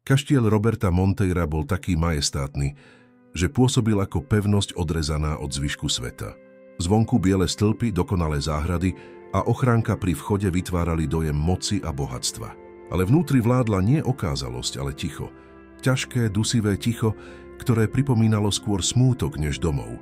Kaštiel Roberta Monteira bol taký majestátny, že pôsobil ako pevnosť odrezaná od zvyšku sveta. Zvonku biele stĺpy, dokonalé záhrady a ochránka pri vchode vytvárali dojem moci a bohatstva. Ale vnútri vládla nie okázalosť, ale ticho. Ťažké, dusivé ticho, ktoré pripomínalo skôr smútok než domov.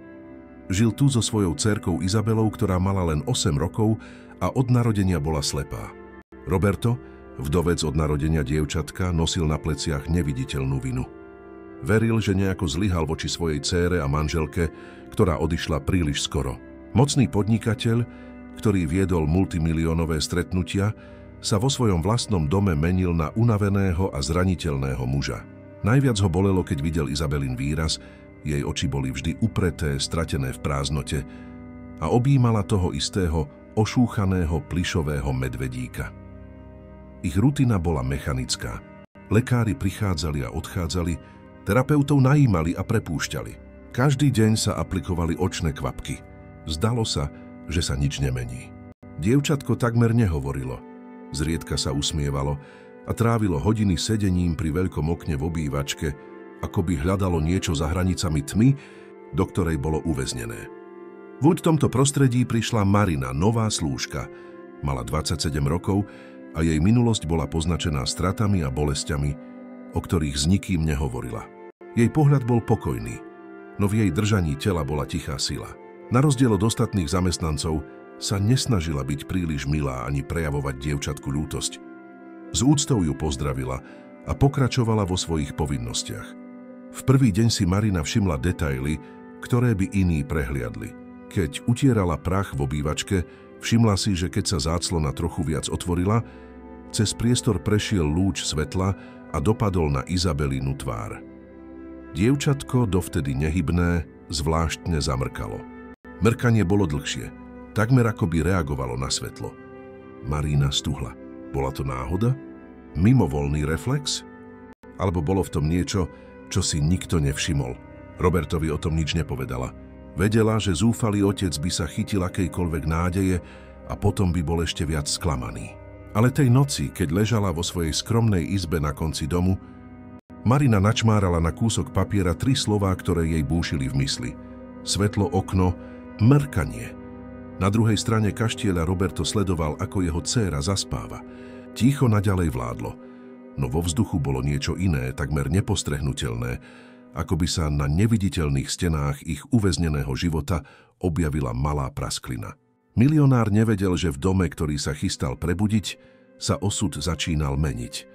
Žil tu so svojou dcérkou Izabelou, ktorá mala len 8 rokov a od narodenia bola slepá. Roberto, vdovec od narodenia dievčatka, nosil na pleciach neviditeľnú vinu. Veril, že nejako zlyhal voči svojej dcére a manželke, ktorá odišla príliš skoro. Mocný podnikateľ, ktorý viedol multimiliónové stretnutia, sa vo svojom vlastnom dome menil na unaveného a zraniteľného muža. Najviac ho bolelo, keď videl Izabelin výraz, jej oči boli vždy upreté, stratené v prázdnote a objímala toho istého, ošúchaného plyšového medvedíka. Ich rutina bola mechanická. Lekári prichádzali a odchádzali, terapeutov najímali a prepúšťali. Každý deň sa aplikovali očné kvapky. Zdalo sa, že sa nič nemení. Dievčatko takmer nehovorilo. Zriedka sa usmievalo a trávilo hodiny sedením pri veľkom okne v obývačke, ako by hľadalo niečo za hranicami tmy, do ktorej bolo uväznené. V tomto prostredí prišla Marina, nová slúžka. Mala 27 rokov a jej minulosť bola poznačená stratami a bolestiami, o ktorých s nikým nehovorila. Jej pohľad bol pokojný, no v jej držaní tela bola tichá sila. Na rozdiel od ostatných zamestnancov sa nesnažila byť príliš milá ani prejavovať dievčatku ľútosť. S úctou ju pozdravila a pokračovala vo svojich povinnostiach. V prvý deň si Marina všimla detaily, ktoré by iní prehliadli. Keď utierala prach v obývačke, všimla si, že keď sa záclona trochu viac otvorila, cez priestor prešiel lúč svetla a dopadol na Izabelinu tvár. Dievčatko, dovtedy nehybné, zvláštne zamrkalo. Mrkanie bolo dlhšie, takmer ako by reagovalo na svetlo. Marina stuhla. Bola to náhoda? Mimovoľný reflex? Alebo bolo v tom niečo, čo si nikto nevšimol? Robertovi o tom nič nepovedala. Vedela, že zúfalý otec by sa chytil akejkoľvek nádeje a potom by bol ešte viac sklamaný. Ale tej noci, keď ležala vo svojej skromnej izbe na konci domu, Marina načmárala na kúsok papiera 3 slová, ktoré jej búšili v mysli. Svetlo, okno, mrkanie. Na druhej strane kaštieľa Roberto sledoval, ako jeho dcéra zaspáva. Ticho naďalej vládlo, no vo vzduchu bolo niečo iné, takmer nepostrehnutelné, ako by sa na neviditeľných stenách ich uväzneného života objavila malá prasklina. Milionár nevedel, že v dome, ktorý sa chystal prebudiť, sa osud začínal meniť.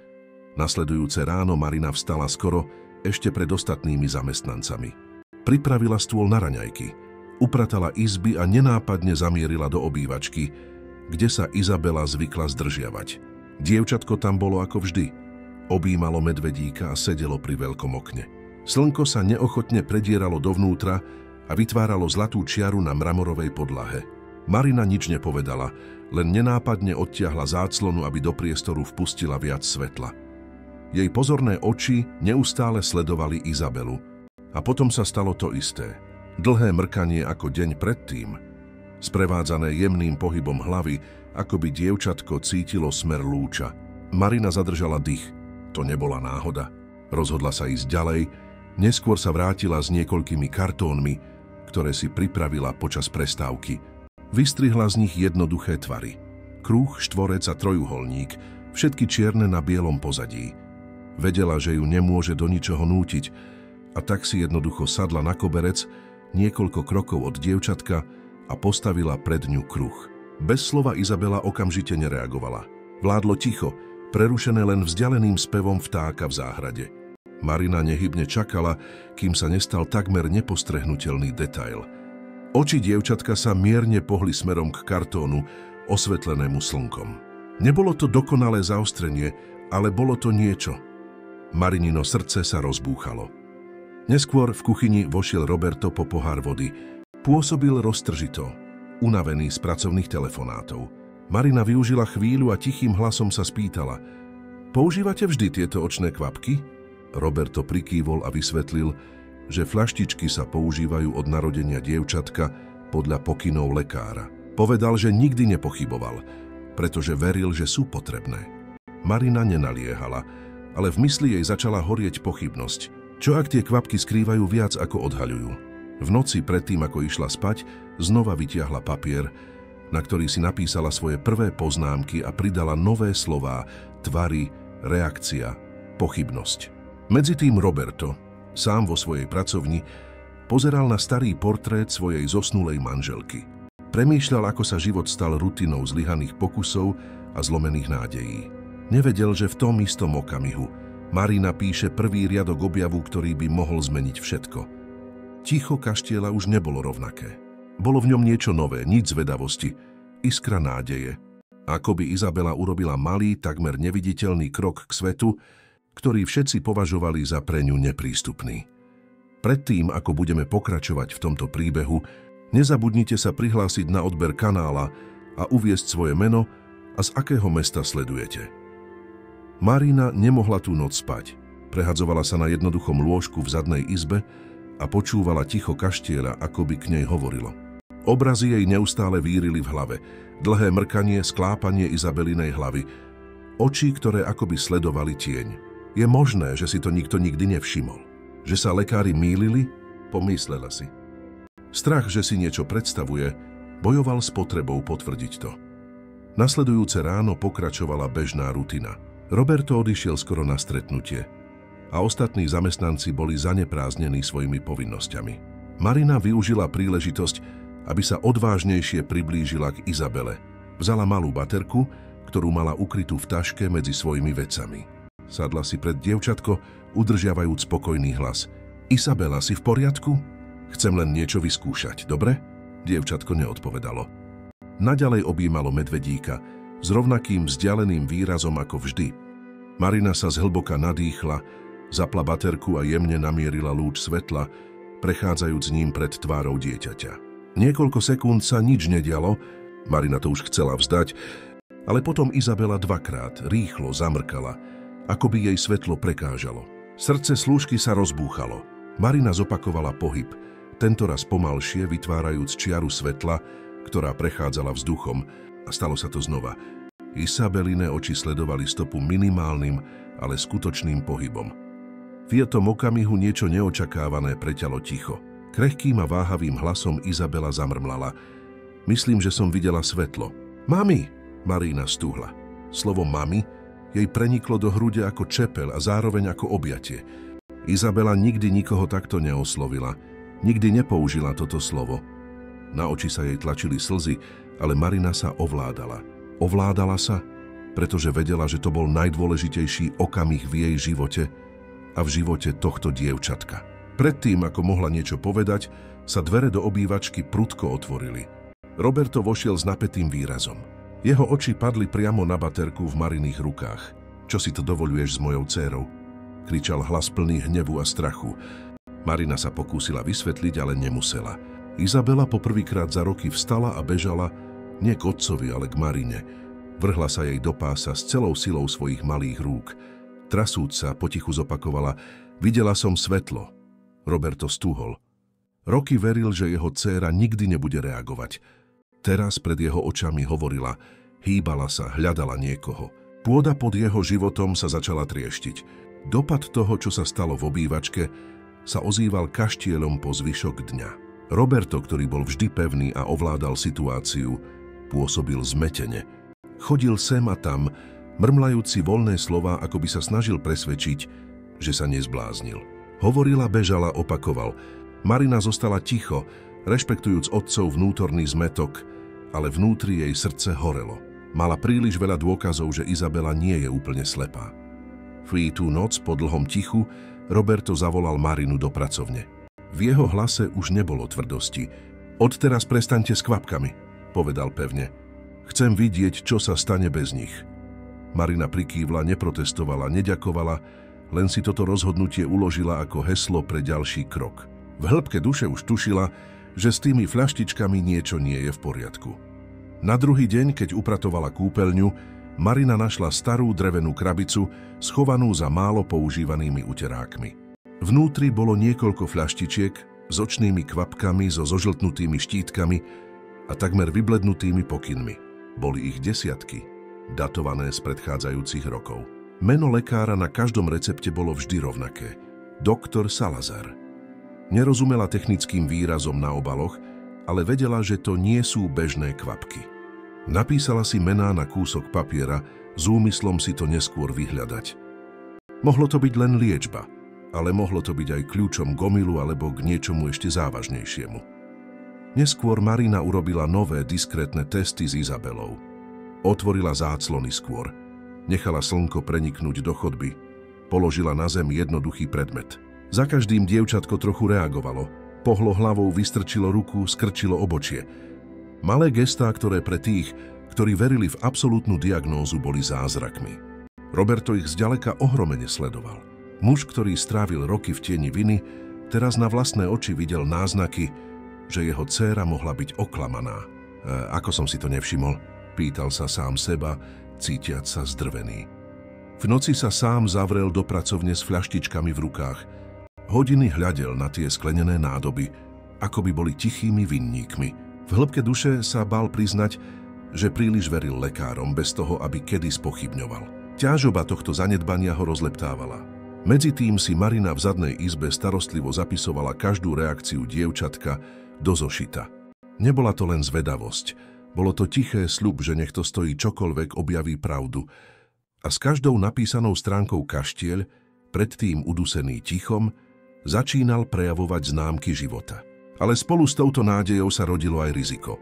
Nasledujúce ráno Marina vstala skoro, ešte pred ostatnými zamestnancami. Pripravila stôl na raňajky, upratala izby a nenápadne zamierila do obývačky, kde sa Izabela zvykla zdržiavať. Dievčatko tam bolo ako vždy. Objímalo medvedíka a sedelo pri veľkom okne. Slnko sa neochotne predieralo dovnútra a vytváralo zlatú čiaru na mramorovej podlahe. Marina nič nepovedala, len nenápadne odtiahla záclonu, aby do priestoru vpustila viac svetla. Jej pozorné oči neustále sledovali Izabelu. A potom sa stalo to isté. Dlhé mrkanie ako deň predtým, sprevádzané jemným pohybom hlavy, ako by dievčatko cítilo smer lúča. Marina zadržala dých. To nebola náhoda. Rozhodla sa ísť ďalej, neskôr sa vrátila s niekoľkými kartónmi, ktoré si pripravila počas prestávky. Vystrihla z nich jednoduché tvary. Kruh, štvorec a trojuholník, všetky čierne na bielom pozadí. Vedela, že ju nemôže do ničoho nútiť, a tak si jednoducho sadla na koberec, niekoľko krokov od dievčatka a postavila pred ňu kruh. Bez slova Izabela okamžite nereagovala. Vládlo ticho, prerušené len vzdialeným spevom vtáka v záhrade. Marina nehybne čakala, kým sa nestal takmer nepostrehnutelný detail. Oči dievčatka sa mierne pohli smerom k kartónu, osvetlenému slnkom. Nebolo to dokonalé zaostrenie, ale bolo to niečo. Marinino srdce sa rozbúchalo. Neskôr v kuchyni vošiel Roberto po pohár vody. Pôsobil roztržito, unavený z pracovných telefonátov. Marina využila chvíľu a tichým hlasom sa spýtala: "Používate vždy tieto očné kvapky?" Roberto prikývol a vysvetlil, že fľaštičky sa používajú od narodenia dievčatka podľa pokynov lekára. Povedal, že nikdy nepochyboval, pretože veril, že sú potrebné. Marina nenaliehala, ale v mysli jej začala horieť pochybnosť. Čo ak tie kvapky skrývajú viac, ako odhaľujú? V noci predtým, ako išla spať, znova vytiahla papier, na ktorý si napísala svoje prvé poznámky a pridala nové slová, tvary, reakcia, pochybnosť. Medzitým Roberto, sám vo svojej pracovni, pozeral na starý portrét svojej zosnulej manželky. Premýšľal, ako sa život stal rutinou zlyhaných pokusov a zlomených nádejí. Nevedel, že v tom istom okamihu Marina píše prvý riadok objavu, ktorý by mohol zmeniť všetko. Ticho kaštieľa už nebolo rovnaké. Bolo v ňom niečo nové, nič zvedavosti, iskra nádeje. Akoby Izabela urobila malý, takmer neviditeľný krok k svetu, ktorý všetci považovali za pre ňu neprístupný. Predtým, ako budeme pokračovať v tomto príbehu, nezabudnite sa prihlásiť na odber kanála a uviesť svoje meno a z akého mesta sledujete. Marina nemohla tú noc spať. Prehadzovala sa na jednoduchom lôžku v zadnej izbe a počúvala ticho kaštieľa, ako by k nej hovorilo. Obrazy jej neustále vírili v hlave. Dlhé mrkanie, sklápanie Izabelinej hlavy. Oči, ktoré akoby sledovali tieň. Je možné, že si to nikto nikdy nevšimol. Že sa lekári mýlili? Pomyslela si. Strach, že si niečo predstavuje, bojoval s potrebou potvrdiť to. Nasledujúce ráno pokračovala bežná rutina. Roberto odišiel skoro na stretnutie a ostatní zamestnanci boli zaneprázdnení svojimi povinnosťami. Marina využila príležitosť, aby sa odvážnejšie priblížila k Izabele. Vzala malú baterku, ktorú mala ukrytú v taške medzi svojimi vecami. Sadla si pred dievčatko, udržiavajúc spokojný hlas. Izabela, si v poriadku? Chcem len niečo vyskúšať, dobre? Dievčatko neodpovedalo. Naďalej objímalo medvedíka, s rovnakým vzdialeným výrazom ako vždy. Marina sa zhlboka nadýchla, zapla baterku a jemne namierila lúč svetla, prechádzajúc ním pred tvárou dieťaťa. Niekoľko sekúnd sa nič nedialo, Marina to už chcela vzdať, ale potom Izabela dvakrát rýchlo zamrkala, ako by jej svetlo prekážalo. Srdce slúžky sa rozbúchalo. Marina zopakovala pohyb, tentoraz pomalšie, vytvárajúc čiaru svetla, ktorá prechádzala vzduchom, a stalo sa to znova. Isabeline oči sledovali stopu minimálnym, ale skutočným pohybom. V tom okamihu niečo neočakávané preťalo ticho. Krehkým a váhavým hlasom Izabela zamrmlala. Myslím, že som videla svetlo. Mami! Marina stúhla. Slovo mami jej preniklo do hrude ako čepel a zároveň ako objatie. Izabela nikdy nikoho takto neoslovila. Nikdy nepoužila toto slovo. Na oči sa jej tlačili slzy, ale Marina sa ovládala. Ovládala sa, pretože vedela, že to bol najdôležitejší okamih v jej živote a v živote tohto dievčatka. Predtým, ako mohla niečo povedať, sa dvere do obývačky prudko otvorili. Roberto vošiel s napätým výrazom. Jeho oči padli priamo na baterku v Mariných rukách. Čo si to dovoľuješ s mojou dcérou? Kričal hlas plný hnevu a strachu. Marina sa pokúsila vysvetliť, ale nemusela. Izabela poprvýkrát za roky vstala a bežala nie k otcovi, ale k Marine. Vrhla sa jej do pása s celou silou svojich malých rúk. Trasúc sa, potichu zopakovala: videla som svetlo. Roberto stúhol. Roky veril, že jeho dcéra nikdy nebude reagovať. Teraz pred jeho očami hovorila, hýbala sa, hľadala niekoho. Pôda pod jeho životom sa začala trieštiť. Dopad toho, čo sa stalo v obývačke, sa ozýval kaštieľom po zvyšok dňa. Roberto, ktorý bol vždy pevný a ovládal situáciu, pôsobil zmetene. Chodil sem a tam, mrmlajúci voľné slová, ako by sa snažil presvedčiť, že sa nezbláznil. Hovorila, bežala, opakoval. Marina zostala ticho, rešpektujúc otcov vnútorný zmätok, ale vnútri jej srdce horelo. Mala príliš veľa dôkazov, že Izabela nie je úplne slepá. V tú noc po dlhom tichu Roberto zavolal Marinu do pracovne. V jeho hlase už nebolo tvrdosti. Odteraz prestaňte s kvapkami, povedal pevne. Chcem vidieť, čo sa stane bez nich. Marina prikývla, neprotestovala, neďakovala, len si toto rozhodnutie uložila ako heslo pre ďalší krok. V hĺbke duše už tušila, že s tými fľaštičkami niečo nie je v poriadku. Na druhý deň, keď upratovala kúpeľňu, Marina našla starú drevenú krabicu, schovanú za málo používanými uterákmi. Vnútri bolo niekoľko fľaštičiek s očnými kvapkami, so zožltnutými štítkami a takmer vyblednutými pokynmi. Boli ich desiatky, datované z predchádzajúcich rokov. Meno lekára na každom recepte bolo vždy rovnaké. Doktor Salazar. Nerozumela technickým výrazom na obaloch, ale vedela, že to nie sú bežné kvapky. Napísala si mená na kúsok papiera s úmyslom si to neskôr vyhľadať. Mohlo to byť len liečba, ale mohlo to byť aj kľúčom k omylu alebo k niečomu ešte závažnejšiemu. Neskôr Marina urobila nové diskrétne testy s Izabelou. Otvorila záclony skôr. Nechala slnko preniknúť do chodby. Položila na zem jednoduchý predmet. Za každým dievčatko trochu reagovalo. Pohlo hlavou, vystrčilo ruku, skrčilo obočie. Malé gestá, ktoré pre tých, ktorí verili v absolútnu diagnózu, boli zázrakmi. Roberto ich zďaleka ohromene sledoval. Muž, ktorý strávil roky v tieni viny, teraz na vlastné oči videl náznaky, že jeho dcéra mohla byť oklamaná. Ako som si to nevšimol? Pýtal sa sám seba, cítiac sa zdrvený. V noci sa sám zavrel do pracovne s fľaštičkami v rukách. Hodiny hľadel na tie sklenené nádoby, ako by boli tichými vinníkmi. V hĺbke duše sa bál priznať, že príliš veril lekárom bez toho, aby kedy spochybňoval. Ťažoba tohto zanedbania ho rozleptávala. Medzi tým si Marina v zadnej izbe starostlivo zapisovala každú reakciu dievčatka do zošita. Nebola to len zvedavosť, bolo to tiché sľub, že nech to stojí čokoľvek, objaví pravdu. A s každou napísanou stránkou kaštieľ, predtým udusený tichom, začínal prejavovať známky života. Ale spolu s touto nádejou sa rodilo aj riziko.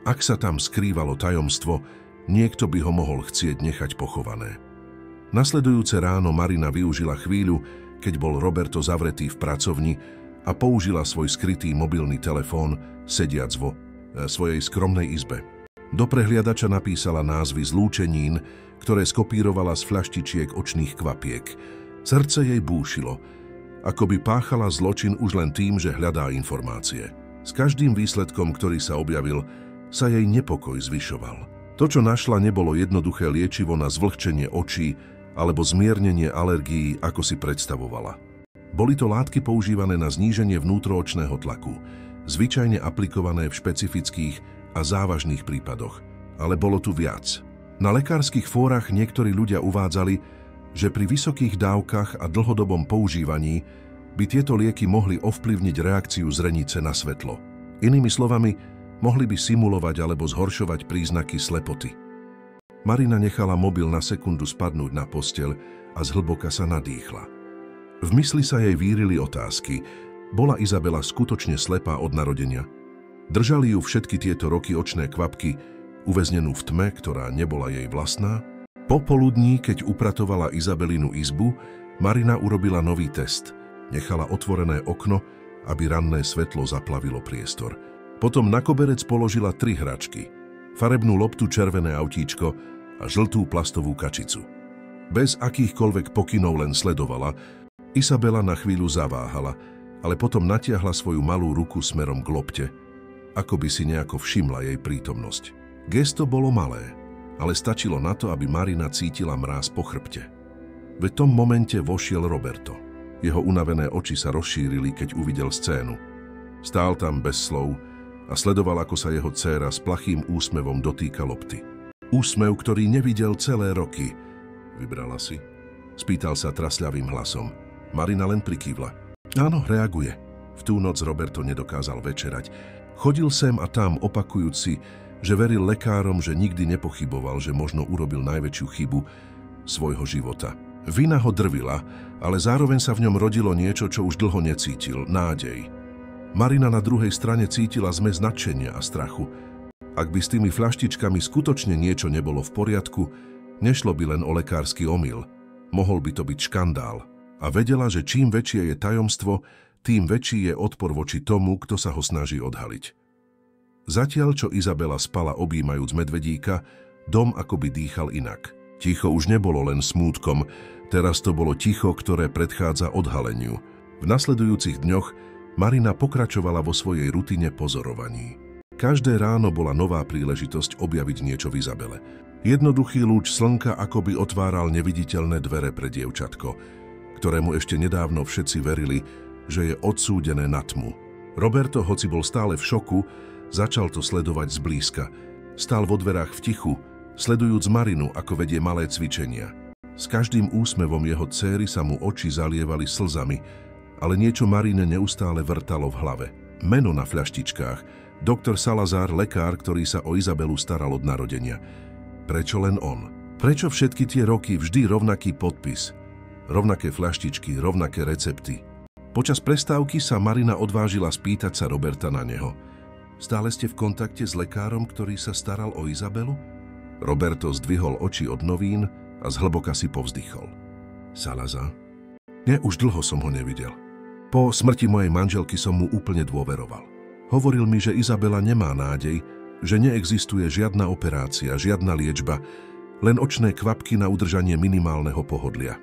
Ak sa tam skrývalo tajomstvo, niekto by ho mohol chcieť nechať pochované. Nasledujúce ráno Marina využila chvíľu, keď bol Roberto zavretý v pracovni a použila svoj skrytý mobilný telefón, sediac vo svojej skromnej izbe. Do prehliadača napísala názvy zlúčenín, ktoré skopírovala z fľaštičiek očných kvapiek. Srdce jej búšilo, ako by páchala zločin už len tým, že hľadá informácie. S každým výsledkom, ktorý sa objavil, sa jej nepokoj zvyšoval. To, čo našla, nebolo jednoduché liečivo na zvlhčenie očí alebo zmiernenie alergií, ako si predstavovala. Boli to látky používané na zníženie vnútroočného tlaku, zvyčajne aplikované v špecifických a závažných prípadoch. Ale bolo tu viac. Na lekárskych fórach niektorí ľudia uvádzali, že pri vysokých dávkach a dlhodobom používaní by tieto lieky mohli ovplyvniť reakciu zrenice na svetlo. Inými slovami, mohli by simulovať alebo zhoršovať príznaky slepoty. Marina nechala mobil na sekundu spadnúť na posteľ a zhlboka sa nadýchla. V mysli sa jej vírili otázky. Bola Izabela skutočne slepá od narodenia? Držali ju všetky tieto roky očné kvapky, uväznenú v tme, ktorá nebola jej vlastná? Popoludní, keď upratovala Izabelinu izbu, Marina urobila nový test. Nechala otvorené okno, aby ranné svetlo zaplavilo priestor. Potom na koberec položila 3 hračky. Farebnú loptu, červené autíčko a žltú plastovú kačicu. Bez akýchkoľvek pokynov len sledovala. Izabela na chvíľu zaváhala, ale potom natiahla svoju malú ruku smerom k lopte, ako by si nejako všimla jej prítomnosť. Gesto bolo malé, ale stačilo na to, aby Marina cítila mráz po chrbte. V tom momente vošiel Roberto. Jeho unavené oči sa rozšírili, keď uvidel scénu. Stál tam bez slov a sledoval, ako sa jeho dcéra s plachým úsmevom dotýka lopty. Úsmev, ktorý nevidel celé roky. Vybrala si? Spýtal sa trasľavým hlasom. Marina len prikývla. Áno, reaguje. V tú noc Roberto nedokázal večerať. Chodil sem a tam, opakujúc si, že veril lekárom, že nikdy nepochyboval, že možno urobil najväčšiu chybu svojho života. Vina ho drvila, ale zároveň sa v ňom rodilo niečo, čo už dlho necítil, nádej. Marina na druhej strane cítila zmes nadšenia a strachu. Ak by s tými fľaštičkami skutočne niečo nebolo v poriadku, nešlo by len o lekársky omyl. Mohol by to byť škandál. A vedela, že čím väčšie je tajomstvo, tým väčší je odpor voči tomu, kto sa ho snaží odhaliť. Zatiaľ, čo Izabela spala objímajúc medvedíka, dom akoby dýchal inak. Ticho už nebolo len smútkom, teraz to bolo ticho, ktoré predchádza odhaleniu. V nasledujúcich dňoch Marina pokračovala vo svojej rutine pozorovaní. Každé ráno bola nová príležitosť objaviť niečo v Izabele. Jednoduchý lúč slnka akoby otváral neviditeľné dvere pre dievčatko, ktorému ešte nedávno všetci verili, že je odsúdené na tmu. Roberto, hoci bol stále v šoku, začal to sledovať zblízka. Stál vo dverách v tichu, sledujúc Marinu, ako vedie malé cvičenia. S každým úsmevom jeho dcéry sa mu oči zalievali slzami, ale niečo Marine neustále vrtalo v hlave. Meno na fľaštičkách. Doktor Salazar, lekár, ktorý sa o Izabelu staral od narodenia. Prečo len on? Prečo všetky tie roky vždy rovnaký podpis? Rovnaké fľaštičky, rovnaké recepty. Počas prestávky sa Marina odvážila spýtať sa Roberta na neho. Stále ste v kontakte s lekárom, ktorý sa staral o Izabelu? Roberto zdvihol oči od novín a zhlboka si povzdychol. Salazar? Nie, už dlho som ho nevidel. Po smrti mojej manželky som mu úplne dôveroval. Hovoril mi, že Izabela nemá nádej, že neexistuje žiadna operácia, žiadna liečba, len očné kvapky na udržanie minimálneho pohodlia.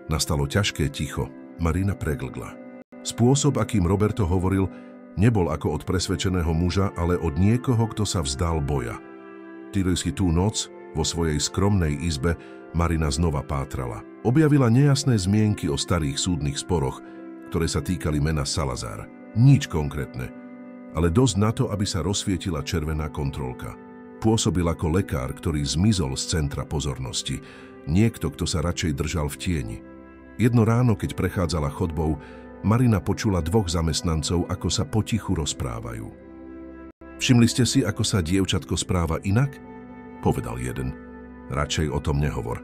Nastalo ťažké ticho. Marina preglgla. Spôsob, akým Roberto hovoril, nebol ako od presvedčeného muža, ale od niekoho, kto sa vzdal boja. Týrejsky tú noc, vo svojej skromnej izbe, Marina znova pátrala. Objavila nejasné zmienky o starých súdnych sporoch, ktoré sa týkali mena Salazar. Nič konkrétne, ale dosť na to, aby sa rozsvietila červená kontrolka. Pôsobil ako lekár, ktorý zmizol z centra pozornosti. Niekto, kto sa radšej držal v tieni. Jedno ráno, keď prechádzala chodbou, Marina počula dvoch zamestnancov, ako sa potichu rozprávajú. Všimli ste si, ako sa dievčatko správa inak? Povedal jeden. Radšej o tom nehovor.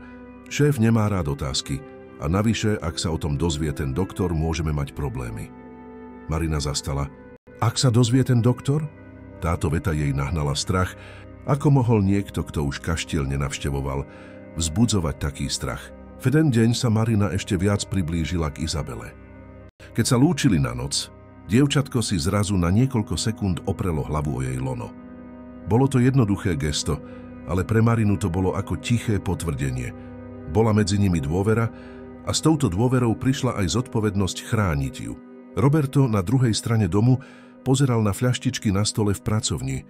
Šéf nemá rád otázky a navyše, ak sa o tom dozvie ten doktor, môžeme mať problémy. Marina zastala. Ak sa dozvie ten doktor? Táto veta jej nahnala strach. Ako mohol niekto, kto už kaštiel nenavštevoval, vzbudzovať taký strach? V jeden deň sa Marina ešte viac priblížila k Izabele. Keď sa lúčili na noc, dievčatko si zrazu na niekoľko sekúnd oprelo hlavu o jej lono. Bolo to jednoduché gesto, ale pre Marinu to bolo ako tiché potvrdenie. Bola medzi nimi dôvera a s touto dôverou prišla aj zodpovednosť chrániť ju. Roberto na druhej strane domu pozeral na fľaštičky na stole v pracovni,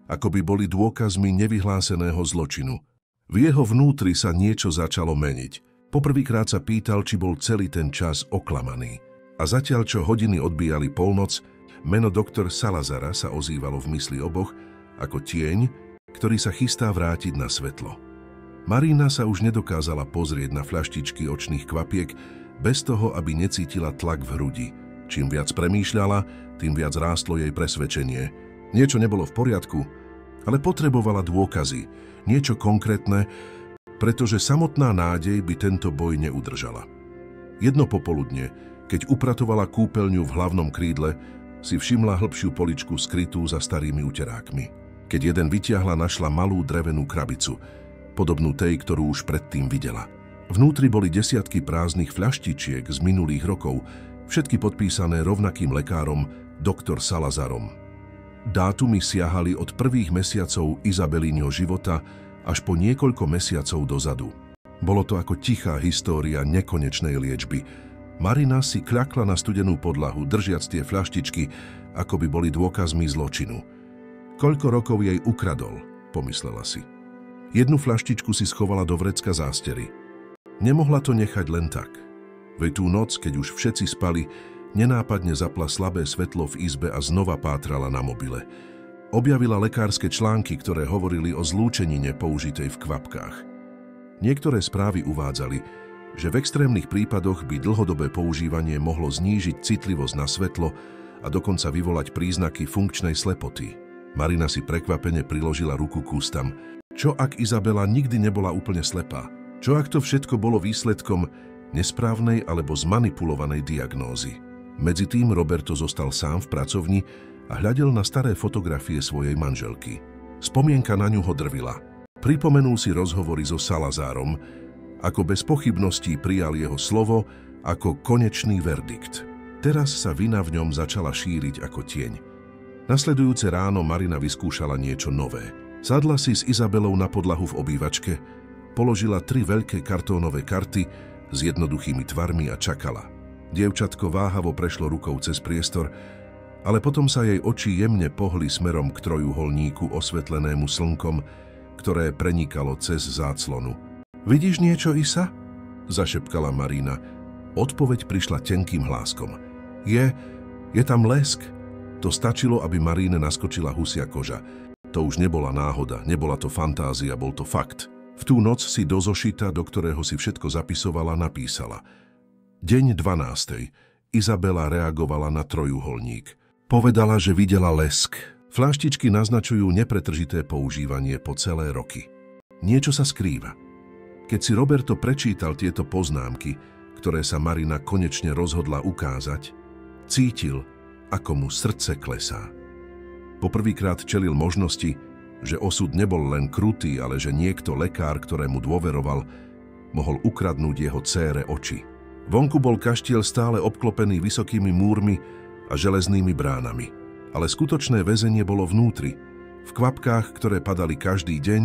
ako by boli dôkazmi nevyhláseného zločinu. V jeho vnútri sa niečo začalo meniť. Poprvýkrát sa pýtal, či bol celý ten čas oklamaný. A zatiaľ, čo hodiny odbíjali polnoc, meno doktor Salazara sa ozývalo v mysli oboch ako tieň, ktorý sa chystá vrátiť na svetlo. Marina sa už nedokázala pozrieť na fľaštičky očných kvapiek bez toho, aby necítila tlak v hrudi. Čím viac premýšľala, tým viac rástlo jej presvedčenie. Niečo nebolo v poriadku, ale potrebovala dôkazy, niečo konkrétne, pretože samotná nádej by tento boj neudržala. Jedno popoludne, keď upratovala kúpeľňu v hlavnom krídle, si všimla hĺbšiu poličku skrytú za starými uterákmi. Keď jeden vytiahla, našla malú drevenú krabicu, podobnú tej, ktorú už predtým videla. Vnútri boli desiatky prázdnych fľaštičiek z minulých rokov, všetky podpísané rovnakým lekárom, doktor Salazarom. Dátumy siahali od prvých mesiacov Izabelínho života až po niekoľko mesiacov dozadu. Bolo to ako tichá história nekonečnej liečby. Marina si kľakla na studenú podlahu, držiac tie fľaštičky, ako by boli dôkazmi zločinu. Koľko rokov jej ukradol, pomyslela si. Jednu fľaštičku si schovala do vrecka zástery. Nemohla to nechať len tak. Veď tú noc, keď už všetci spali, nenápadne zapla slabé svetlo v izbe a znova pátrala na mobile. Objavila lekárske články, ktoré hovorili o zlúčenine použitej v kvapkách. Niektoré správy uvádzali, že v extrémnych prípadoch by dlhodobé používanie mohlo znížiť citlivosť na svetlo a dokonca vyvolať príznaky funkčnej slepoty. Marina si prekvapene priložila ruku k ústam. Čo ak Izabela nikdy nebola úplne slepá? Čo ak to všetko bolo výsledkom nesprávnej alebo zmanipulovanej diagnózy? Medzitým Roberto zostal sám v pracovni a hľadel na staré fotografie svojej manželky. Spomienka na ňu ho drvila. Pripomenul si rozhovory so Salazárom, ako bez pochybností prijal jeho slovo ako konečný verdikt. Teraz sa vina v ňom začala šíriť ako tieň. Nasledujúce ráno Marina vyskúšala niečo nové. Sadla si s Izabelou na podlahu v obývačke, položila 3 veľké kartónové karty s jednoduchými tvarmi a čakala. Dievčatko váhavo prešlo rukou cez priestor, ale potom sa jej oči jemne pohli smerom k trojuholníku osvetlenému slnkom, ktoré prenikalo cez záclonu. Vidíš niečo, Isa? Zašepkala Marina. Odpoveď prišla tenkým hláskom. Je tam lesk. To stačilo, aby Maríne naskočila husia koža. To už nebola náhoda, nebola to fantázia, bol to fakt. V tú noc si do zošita, do ktorého si všetko zapisovala, napísala: Deň 12. Izabela reagovala na trojuholník. Povedala, že videla lesk. Fľaštičky naznačujú nepretržité používanie po celé roky. Niečo sa skrýva. Keď si Roberto prečítal tieto poznámky, ktoré sa Marina konečne rozhodla ukázať, cítil, ako mu srdce klesá. Poprvýkrát čelil možnosti, že osud nebol len krutý, ale že niekto lekár, ktorému dôveroval, mohol ukradnúť jeho dcére oči. Vonku bol kaštiel stále obklopený vysokými múrmi a železnými bránami. Ale skutočné väzenie bolo vnútri, v kvapkách, ktoré padali každý deň,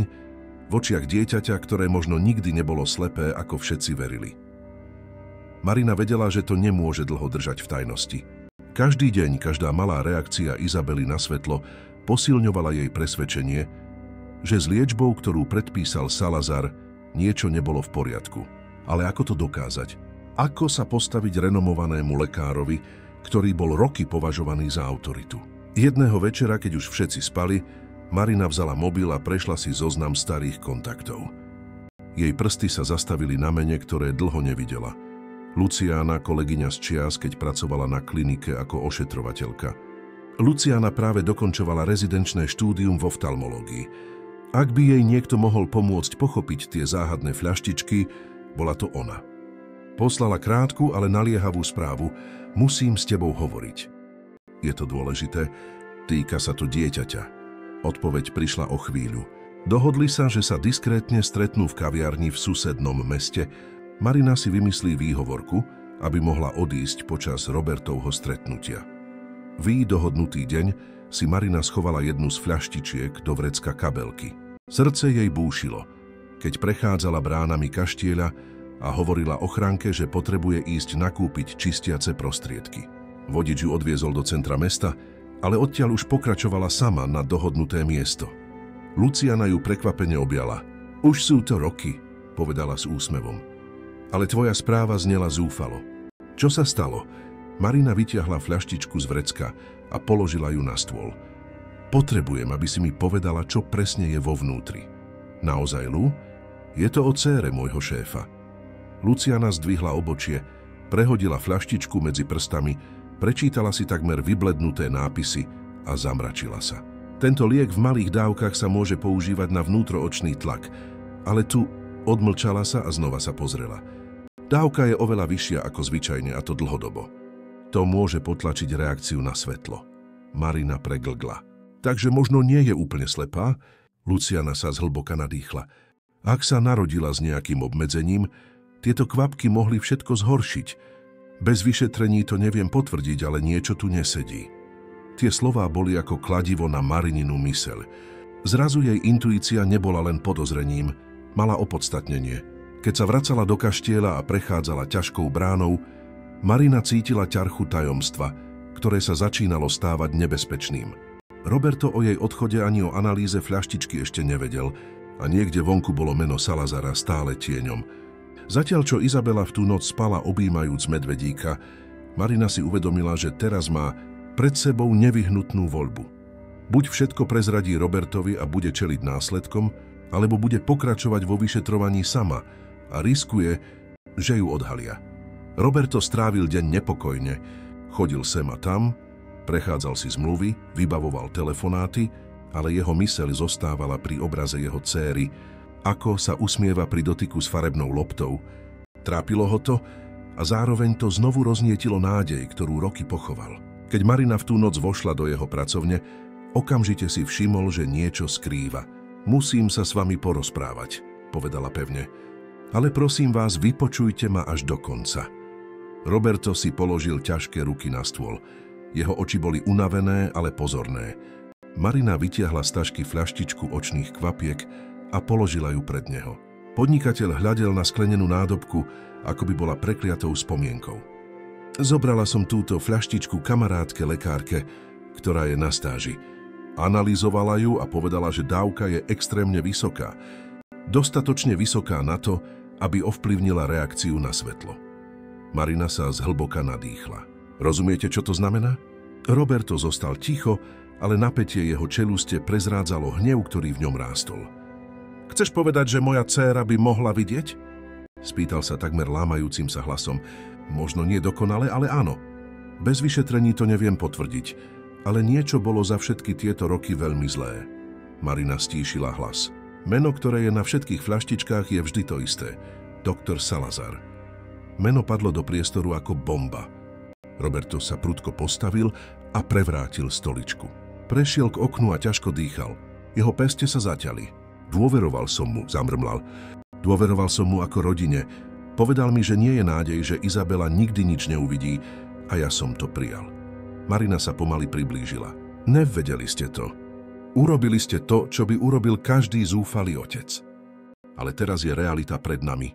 v očiach dieťaťa, ktoré možno nikdy nebolo slepé, ako všetci verili. Marina vedela, že to nemôže dlho držať v tajnosti. Každý deň, každá malá reakcia Izabely na svetlo posilňovala jej presvedčenie, že s liečbou, ktorú predpísal Salazar, niečo nebolo v poriadku. Ale ako to dokázať? Ako sa postaviť renomovanému lekárovi, ktorý bol roky považovaný za autoritu? Jedného večera, keď už všetci spali, Marina vzala mobil a prešla si zoznam starých kontaktov. Jej prsty sa zastavili na mene, ktoré dlho nevidela. Luciana, kolegyňa z čias, keď pracovala na klinike ako ošetrovateľka. Luciana práve dokončovala rezidenčné štúdium v oftalmológii. Ak by jej niekto mohol pomôcť pochopiť tie záhadné fľaštičky, bola to ona. Poslala krátku, ale naliehavú správu: Musím s tebou hovoriť. Je to dôležité? Týka sa to dieťaťa. Odpoveď prišla o chvíľu. Dohodli sa, že sa diskrétne stretnú v kaviarni v susednom meste. Marina si vymyslí výhovorku, aby mohla odísť počas Robertovho stretnutia. V dohodnutý deň si Marina schovala jednu z fľaštičiek do vrecka kabelky. Srdce jej búšilo, keď prechádzala bránami kaštieľa a hovorila ochránke, že potrebuje ísť nakúpiť čistiace prostriedky. Vodič ju odviezol do centra mesta, ale odtiaľ už pokračovala sama na dohodnuté miesto. Luciana ju prekvapene objala. Už sú to roky, povedala s úsmevom. Ale tvoja správa znela zúfalo. Čo sa stalo? Marina vytiahla fľaštičku z vrecka a položila ju na stôl. Potrebujem, aby si mi povedala, čo presne je vo vnútri. Naozaj, Lu? Je to o dcére môjho šéfa. Luciana zdvihla obočie, prehodila fľaštičku medzi prstami, prečítala si takmer vyblednuté nápisy a zamračila sa. Tento liek v malých dávkach sa môže používať na vnútroočný tlak, ale tu odmlčala sa a znova sa pozrela. Dávka je oveľa vyššia ako zvyčajne, a to dlhodobo. To môže potlačiť reakciu na svetlo. Marina preglgla. Takže možno nie je úplne slepá? Luciana sa zhlboka nadýchla. Ak sa narodila s nejakým obmedzením, tieto kvapky mohli všetko zhoršiť. Bez vyšetrení to neviem potvrdiť, ale niečo tu nesedí. Tie slová boli ako kladivo na Marininu myseľ. Zrazu jej intuícia nebola len podozrením, mala opodstatnenie. Keď sa vracala do kaštieľa a prechádzala ťažkou bránou, Marina cítila ťarchu tajomstva, ktoré sa začínalo stávať nebezpečným. Roberto o jej odchode ani o analýze fľaštičky ešte nevedel a niekde vonku bolo meno Salazara stále tieňom. Zatiaľ, čo Izabela v tú noc spala objímajúc medvedíka, Marina si uvedomila, že teraz má pred sebou nevyhnutnú voľbu. Buď všetko prezradí Robertovi a bude čeliť následkom, alebo bude pokračovať vo vyšetrovaní sama a riskuje, že ju odhalia. Roberto strávil deň nepokojne, chodil sem a tam, prechádzal si zmluvy, vybavoval telefonáty, ale jeho myseľ zostávala pri obraze jeho dcéry, ako sa usmieva pri dotyku s farebnou loptou. Trápilo ho to a zároveň to znovu roznietilo nádej, ktorú roky pochoval. Keď Marina v tú noc vošla do jeho pracovne, okamžite si všimol, že niečo skrýva. Musím sa s vami porozprávať, povedala pevne. Ale prosím vás, vypočujte ma až do konca. Roberto si položil ťažké ruky na stôl. Jeho oči boli unavené, ale pozorné. Marina vytiahla z tašky fľaštičku očných kvapiek a položila ju pred neho. Podnikateľ hľadel na sklenenú nádobku, ako by bola prekliatou spomienkou. Zobrala som túto fľaštičku kamarátke lekárke, ktorá je na stáži. Analyzovala ju a povedala, že dávka je extrémne vysoká. Dostatočne vysoká na to, aby ovplyvnila reakciu na svetlo. Marina sa zhlboka nadýchla. Rozumiete, čo to znamená? Roberto zostal ticho, ale napätie jeho čeluste prezrádzalo hnev, ktorý v ňom rástol. Chceš povedať, že moja dcéra by mohla vidieť? Spýtal sa takmer lámajúcim sa hlasom. Možno nie dokonale, ale áno. Bez vyšetrení to neviem potvrdiť, ale niečo bolo za všetky tieto roky veľmi zlé. Marina stíšila hlas. Meno, ktoré je na všetkých fľaštičkách, je vždy to isté. Doktor Salazar. Meno padlo do priestoru ako bomba. Roberto sa prudko postavil a prevrátil stoličku. Prešiel k oknu a ťažko dýchal. Jeho peste sa zaťali. Dôveroval som mu, zamrmlal. Dôveroval som mu ako rodine. Povedal mi, že nie je nádej, že Izabela nikdy nič neuvidí, a ja som to prijal. Marina sa pomaly priblížila. Nevedeli ste to. Urobili ste to, čo by urobil každý zúfalý otec. Ale teraz je realita pred nami.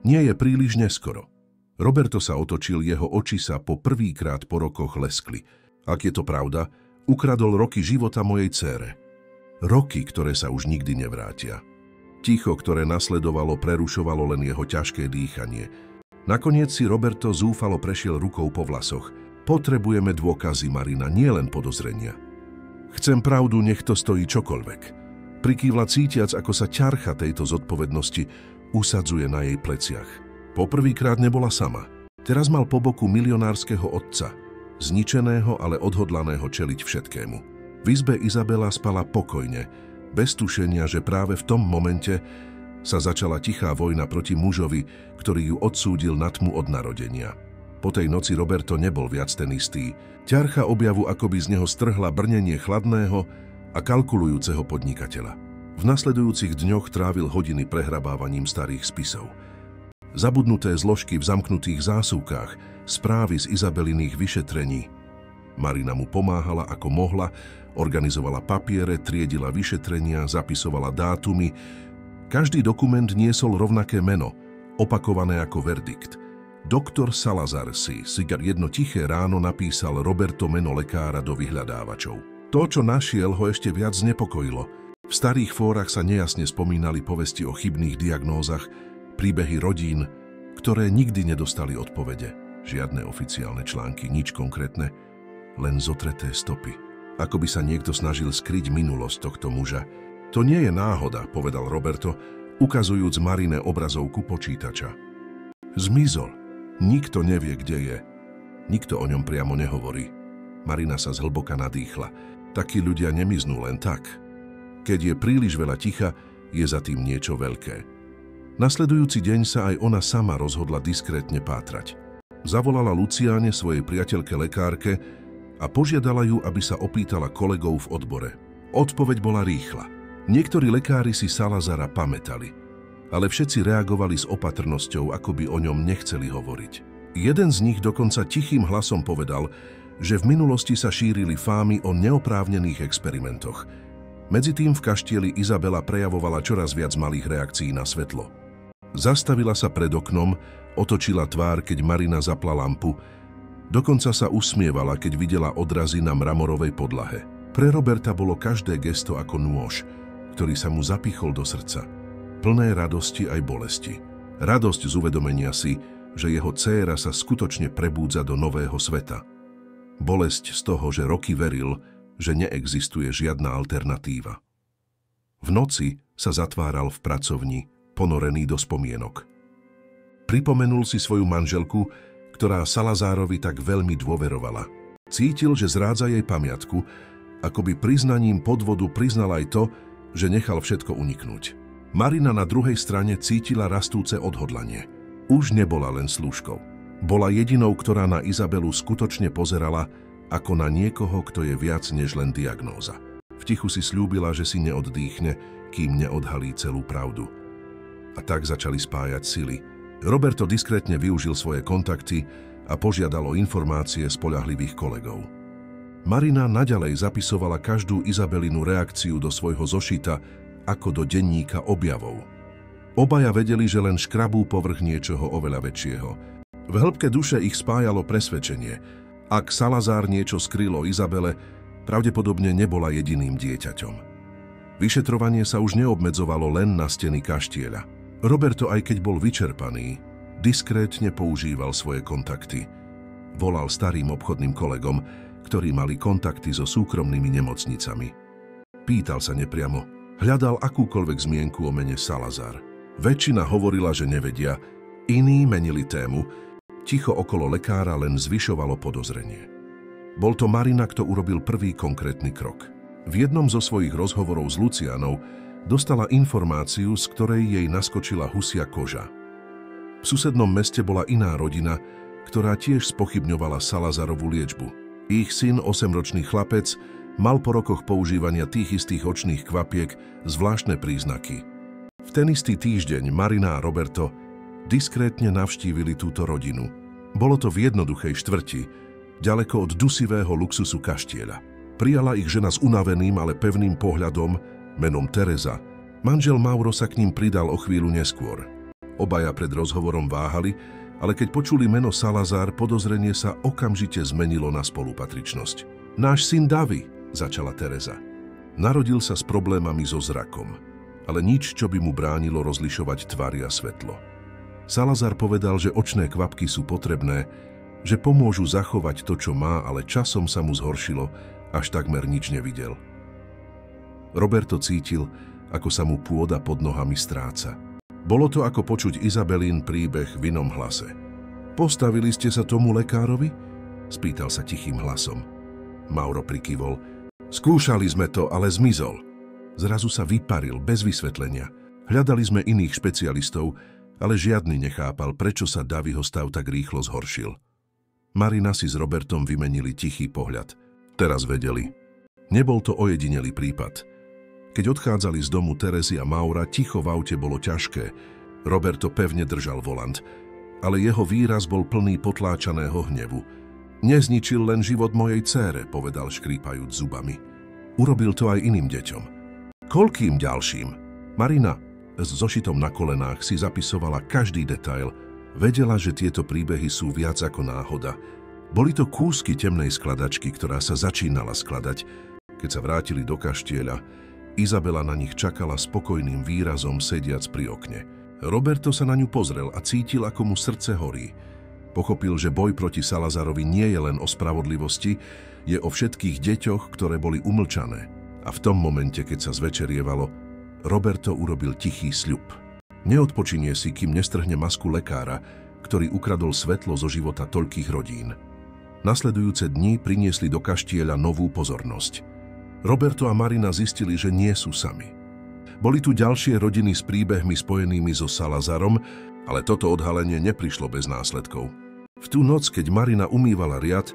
Nie je príliš neskoro. Roberto sa otočil, jeho oči sa po prvýkrát po rokoch leskli. Ak je to pravda, ukradol roky života mojej dcére. Roky, ktoré sa už nikdy nevrátia. Ticho, ktoré nasledovalo, prerušovalo len jeho ťažké dýchanie. Nakoniec si Roberto zúfalo prešiel rukou po vlasoch. Potrebujeme dôkazy, Marina, nielen podozrenia. Chcem pravdu, nech to stojí čokoľvek. Prikývla cítiac, ako sa ťarcha tejto zodpovednosti usadzuje na jej pleciach. Poprvýkrát nebola sama. Teraz mal po boku milionárskeho otca, zničeného, ale odhodlaného čeliť všetkému. V izbe Izabela spala pokojne, bez tušenia, že práve v tom momente sa začala tichá vojna proti mužovi, ktorý ju odsúdil na tmu od narodenia. Po tej noci Roberto nebol viac ten istý. Ťarcha objavu akoby z neho strhla brnenie chladného a kalkulujúceho podnikateľa. V nasledujúcich dňoch trávil hodiny prehrabávaním starých spisov. Zabudnuté zložky v zamknutých zásuvkách, správy z Izabeliných vyšetrení. Marina mu pomáhala ako mohla, organizovala papiere, triedila vyšetrenia, zapisovala dátumy. Každý dokument niesol rovnaké meno, opakované ako verdikt. Doktor Salazar si jedno tiché ráno napísal Roberto meno lekára do vyhľadávačov. To, čo našiel, ho ešte viac znepokojilo. V starých fórach sa nejasne spomínali povesti o chybných diagnózach, príbehy rodín, ktoré nikdy nedostali odpovede. Žiadne oficiálne články, nič konkrétne, len zotreté stopy. Ako by sa niekto snažil skryť minulosť tohto muža. To nie je náhoda, povedal Roberto, ukazujúc Marine obrazovku počítača. Zmizol. Nikto nevie, kde je. Nikto o ňom priamo nehovorí. Marina sa zhlboka nadýchla. Takí ľudia nemiznú len tak. Keď je príliš veľa ticha, je za tým niečo veľké. Nasledujúci deň sa aj ona sama rozhodla diskrétne pátrať. Zavolala Luciáne, svojej priateľke lekárke, a požiadala ju, aby sa opýtala kolegov v odbore. Odpoveď bola rýchla. Niektorí lekári si Salazara pamätali, ale všetci reagovali s opatrnosťou, ako by o ňom nechceli hovoriť. Jeden z nich dokonca tichým hlasom povedal, že v minulosti sa šírili fámy o neoprávnených experimentoch. Medzitým v kaštieli Izabela prejavovala čoraz viac malých reakcií na svetlo. Zastavila sa pred oknom, otočila tvár, keď Marina zapla lampu, dokonca sa usmievala, keď videla odrazy na mramorovej podlahe. Pre Roberta bolo každé gesto ako nôž, ktorý sa mu zapichol do srdca. Plné radosti aj bolesti. Radosť z uvedomenia si, že jeho dcéra sa skutočne prebúdza do nového sveta. Bolesť z toho, že roky veril, že neexistuje žiadna alternatíva. V noci sa zatváral v pracovni, ponorený do spomienok. Pripomenul si svoju manželku, ktorá Salazárovi tak veľmi dôverovala. Cítil, že zrádza jej pamiatku, akoby priznaním podvodu priznal aj to, že nechal všetko uniknúť. Marina na druhej strane cítila rastúce odhodlanie. Už nebola len slúžkou. Bola jedinou, ktorá na Izabelu skutočne pozerala ako na niekoho, kto je viac než len diagnóza. V tichu si sľúbila, že si neoddýchne, kým neodhalí celú pravdu. A tak začali spájať sily. Roberto diskrétne využil svoje kontakty a požiadal o informácie spoľahlivých kolegov. Marina naďalej zapisovala každú Izabelinu reakciu do svojho zošita ako do denníka objavov. Obaja vedeli, že len škrabú povrch niečoho oveľa väčšieho. V hĺbke duše ich spájalo presvedčenie. Ak Salazar niečo skryl o Izabele, pravdepodobne nebola jediným dieťaťom. Vyšetrovanie sa už neobmedzovalo len na steny kaštieľa. Roberto, aj keď bol vyčerpaný, diskrétne používal svoje kontakty. Volal starým obchodným kolegom, ktorí mali kontakty so súkromnými nemocnicami. Pýtal sa nepriamo: Hľadal akúkoľvek zmienku o mene Salazar. Väčšina hovorila, že nevedia, iní menili tému, ticho okolo lekára len zvyšovalo podozrenie. Bol to Marina, kto urobil prvý konkrétny krok. V jednom zo svojich rozhovorov s Lucianou dostala informáciu, z ktorej jej naskočila husia koža. V susednom meste bola iná rodina, ktorá tiež spochybňovala Salazarovú liečbu. Ich syn, 8-ročný chlapec, mal po rokoch používania tých istých očných kvapiek zvláštne príznaky. V ten istý týždeň Marina a Roberto diskrétne navštívili túto rodinu. Bolo to v jednoduchej štvrti, ďaleko od dusivého luxusu Kaštieľa. Prijala ich žena s unaveným, ale pevným pohľadom, menom Teresa. Manžel Mauro sa k ním pridal o chvíľu neskôr. Obaja pred rozhovorom váhali, ale keď počuli meno Salazar, podozrenie sa okamžite zmenilo na spolupatričnosť. Náš syn Davy, začala Teresa. Narodil sa s problémami so zrakom, ale nič, čo by mu bránilo rozlišovať tvary a svetlo. Salazar povedal, že očné kvapky sú potrebné, že pomôžu zachovať to, čo má, ale časom sa mu zhoršilo, až takmer nič nevidel. Roberto cítil, ako sa mu pôda pod nohami stráca. Bolo to ako počuť Izabelín príbeh v inom hlase. Postavili ste sa tomu lekárovi? Spýtal sa tichým hlasom. Mauro prikyvol. Skúšali sme to, ale zmizol. Zrazu sa vyparil, bez vysvetlenia. Hľadali sme iných špecialistov, ale žiadny nechápal, prečo sa Davyho stav tak rýchlo zhoršil. Marina si s Robertom vymenili tichý pohľad. Teraz vedeli. Nebol to ojedinelý prípad. Keď odchádzali z domu Terezy a Maura, ticho v aute bolo ťažké. Roberto pevne držal volant, ale jeho výraz bol plný potláčaného hnevu. Nezničil len život mojej dcére, povedal škrípajúc zubami. Urobil to aj iným deťom. Koľkým ďalším? Marina s zošitom na kolenách si zapisovala každý detail. Vedela, že tieto príbehy sú viac ako náhoda. Boli to kúsky temnej skladačky, ktorá sa začínala skladať. Keď sa vrátili do Kaštieľa, Izabela na nich čakala spokojným výrazom sediac pri okne. Roberto sa na ňu pozrel a cítil, ako mu srdce horí. Pochopil, že boj proti Salazarovi nie je len o spravodlivosti, je o všetkých deťoch, ktoré boli umlčané. A v tom momente, keď sa zvečerievalo, Roberto urobil tichý sľub. Neodpočinie si, kým nestrhne masku lekára, ktorý ukradol svetlo zo života toľkých rodín. Nasledujúce dni priniesli do Kaštieľa novú pozornosť. Roberto a Marina zistili, že nie sú sami. Boli tu ďalšie rodiny s príbehmi spojenými so Salazarom, ale toto odhalenie neprišlo bez následkov. V tú noc, keď Marina umývala riad,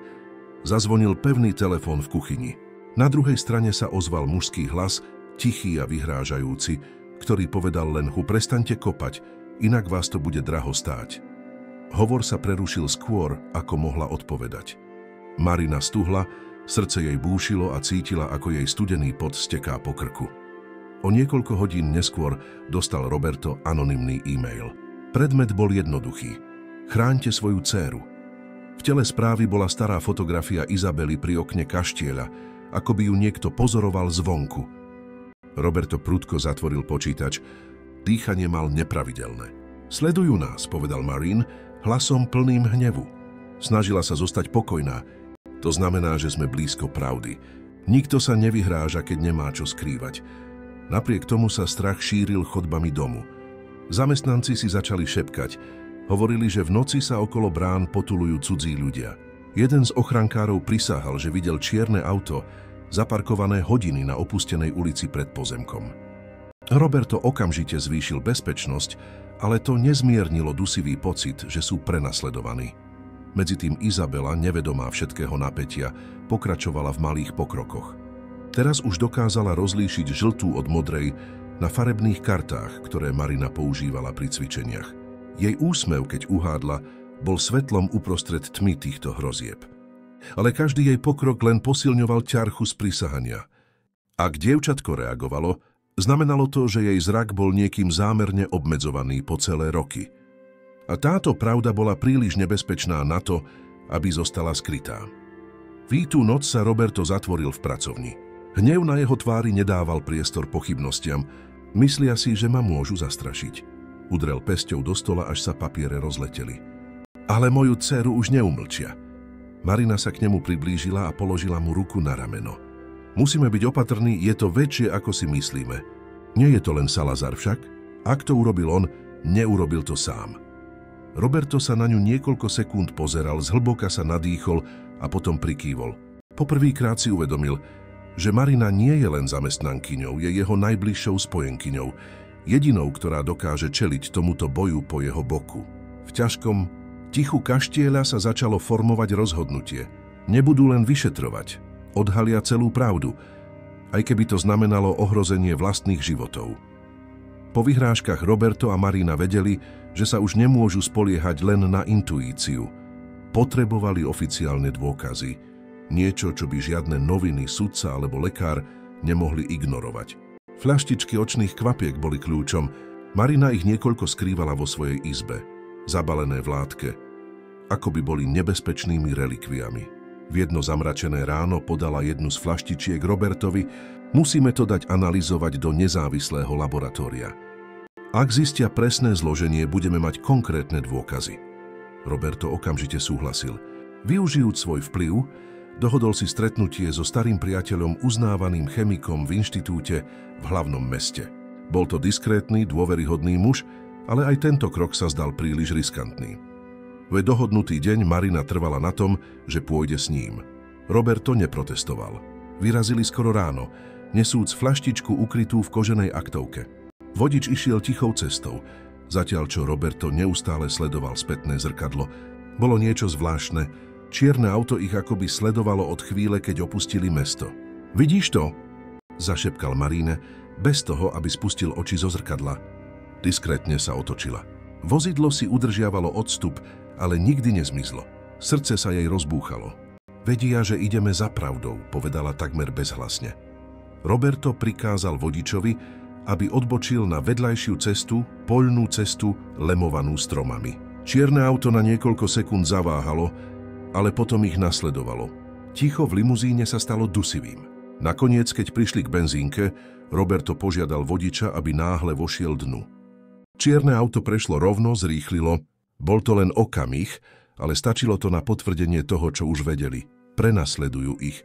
zazvonil pevný telefón v kuchyni. Na druhej strane sa ozval mužský hlas, tichý a vyhrážajúci, ktorý povedal len prestaňte kopať, inak vás to bude draho stáť. Hovor sa prerušil skôr, ako mohla odpovedať. Marina stuhla, srdce jej búšilo a cítila, ako jej studený pot steká po krku. O niekoľko hodín neskôr dostal Roberto anonymný e-mail. Predmet bol jednoduchý. Chráňte svoju dcéru. V tele správy bola stará fotografia Izabely pri okne Kaštieľa, ako by ju niekto pozoroval zvonku. Roberto prudko zatvoril počítač. Dýchanie mal nepravidelné. Sledujú nás, povedal Marine, hlasom plným hnevu. Snažila sa zostať pokojná. To znamená, že sme blízko pravdy. Nikto sa nevyhráža, keď nemá čo skrývať. Napriek tomu sa strach šíril chodbami domu. Zamestnanci si začali šepkať. Hovorili, že v noci sa okolo brán potulujú cudzí ľudia. Jeden z ochrankárov prisahal, že videl čierne auto, zaparkované hodiny na opustenej ulici pred pozemkom. Roberto okamžite zvýšil bezpečnosť, ale to nezmiernilo dusivý pocit, že sú prenasledovaní. Medzitým Izabela, nevedomá všetkého napätia, pokračovala v malých pokrokoch. Teraz už dokázala rozlíšiť žltú od modrej na farebných kartách, ktoré Marina používala pri cvičeniach. Jej úsmev, keď uhádla, bol svetlom uprostred tmy týchto hrozieb. Ale každý jej pokrok len posilňoval ťarchu z prisahania. Ak dievčatko reagovalo, znamenalo to, že jej zrak bol niekým zámerne obmedzovaný po celé roky. A táto pravda bola príliš nebezpečná na to, aby zostala skrytá. V tú noc sa Roberto zatvoril v pracovni. Hnev na jeho tvári nedával priestor pochybnostiam, myslia si, že ma môžu zastrašiť. Udrel pesťou do stola, až sa papiere rozleteli. Ale moju dceru už neumlčia. Marina sa k nemu priblížila a položila mu ruku na rameno. Musíme byť opatrní, je to väčšie, ako si myslíme. Nie je to len Salazar však? Ak to urobil on, neurobil to sám. Roberto sa na ňu niekoľko sekúnd pozeral, zhlboka sa nadýchol a potom prikývol. Poprvýkrát si uvedomil, že Marina nie je len zamestnankyňou, je jeho najbližšou spojenkyňou, jedinou, ktorá dokáže čeliť tomuto boju po jeho boku. V ťažkom tichu kaštieľa sa začalo formovať rozhodnutie. Nebudú len vyšetrovať, odhalia celú pravdu, aj keby to znamenalo ohrozenie vlastných životov. Po vyhrážkach Roberto a Marina vedeli, že sa už nemôžu spoliehať len na intuíciu. Potrebovali oficiálne dôkazy, niečo, čo by žiadne noviny, sudca alebo lekár nemohli ignorovať. Fľaštičky očných kvapiek boli kľúčom. Marina ich niekoľko skrývala vo svojej izbe, zabalené v látke, ako by boli nebezpečnými relikviami. V jedno zamračené ráno podala jednu z fľaštičiek Robertovi: musíme to dať analyzovať do nezávislého laboratória. Ak zistia presné zloženie, budeme mať konkrétne dôkazy. Roberto okamžite súhlasil. Využijúc svoj vplyv, dohodol si stretnutie so starým priateľom, uznávaným chemikom v inštitúte v hlavnom meste. Bol to diskrétny, dôveryhodný muž, ale aj tento krok sa zdal príliš riskantný. V dohodnutý deň Marina trvala na tom, že pôjde s ním. Roberto neprotestoval. Vyrazili skoro ráno, nesúc fľaštičku ukrytú v koženej aktovke. Vodič išiel tichou cestou, zatiaľ čo Roberto neustále sledoval spätné zrkadlo. Bolo niečo zvláštne. Čierne auto ich akoby sledovalo od chvíle, keď opustili mesto. Vidíš to? Zašepkal Marine, bez toho, aby spustil oči zo zrkadla. Diskrétne sa otočila. Vozidlo si udržiavalo odstup, ale nikdy nezmizlo. Srdce sa jej rozbúchalo. Vedia, že ideme za pravdou, povedala takmer bezhlasne. Roberto prikázal vodičovi, aby odbočil na vedľajšiu cestu, poľnú cestu lemovanú stromami. Čierne auto na niekoľko sekúnd zaváhalo, ale potom ich nasledovalo. Ticho v limuzíne sa stalo dusivým. Nakoniec, keď prišli k benzínke, Roberto požiadal vodiča, aby náhle vošiel dnu. Čierne auto prešlo rovno, zrýchlilo. Bol to len okamih, ale stačilo to na potvrdenie toho, čo už vedeli. Prenasledujú ich.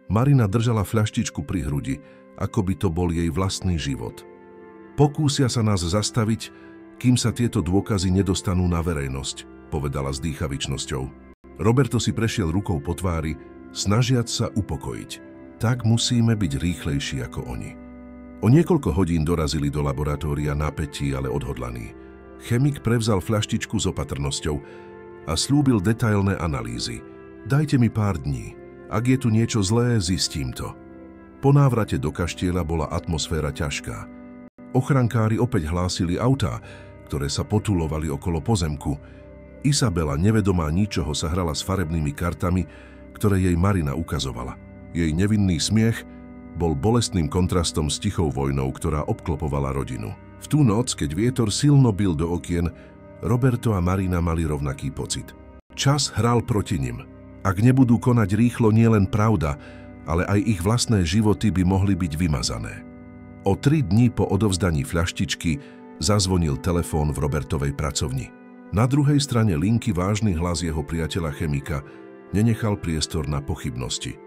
Marina držala fľaštičku pri hrudi, ako by to bol jej vlastný život. Pokúsia sa nás zastaviť, kým sa tieto dôkazy nedostanú na verejnosť, povedala s dýchavičnosťou. Roberto si prešiel rukou po tvári, snažiac sa upokojiť. Tak musíme byť rýchlejší ako oni. O niekoľko hodín dorazili do laboratória napätí, ale odhodlaní. Chemik prevzal fľaštičku s opatrnosťou a slúbil detailné analýzy. Dajte mi pár dní. Ak je tu niečo zlé, zistím to. Po návrate do kaštieľa bola atmosféra ťažká. Ochrankári opäť hlásili autá, ktoré sa potulovali okolo pozemku. Isabela, nevedomá ničoho, sa hrala s farebnými kartami, ktoré jej Marina ukazovala. Jej nevinný smiech bol bolestným kontrastom s tichou vojnou, ktorá obklopovala rodinu. V tú noc, keď vietor silno bil do okien, Roberto a Marina mali rovnaký pocit. Čas hral proti nim. Ak nebudú konať rýchlo, nielen pravda, ale aj ich vlastné životy by mohli byť vymazané. O 3 dní po odovzdaní fľaštičky zazvonil telefón v Robertovej pracovni. Na druhej strane linky vážny hlas jeho priateľa chemika nenechal priestor na pochybnosti.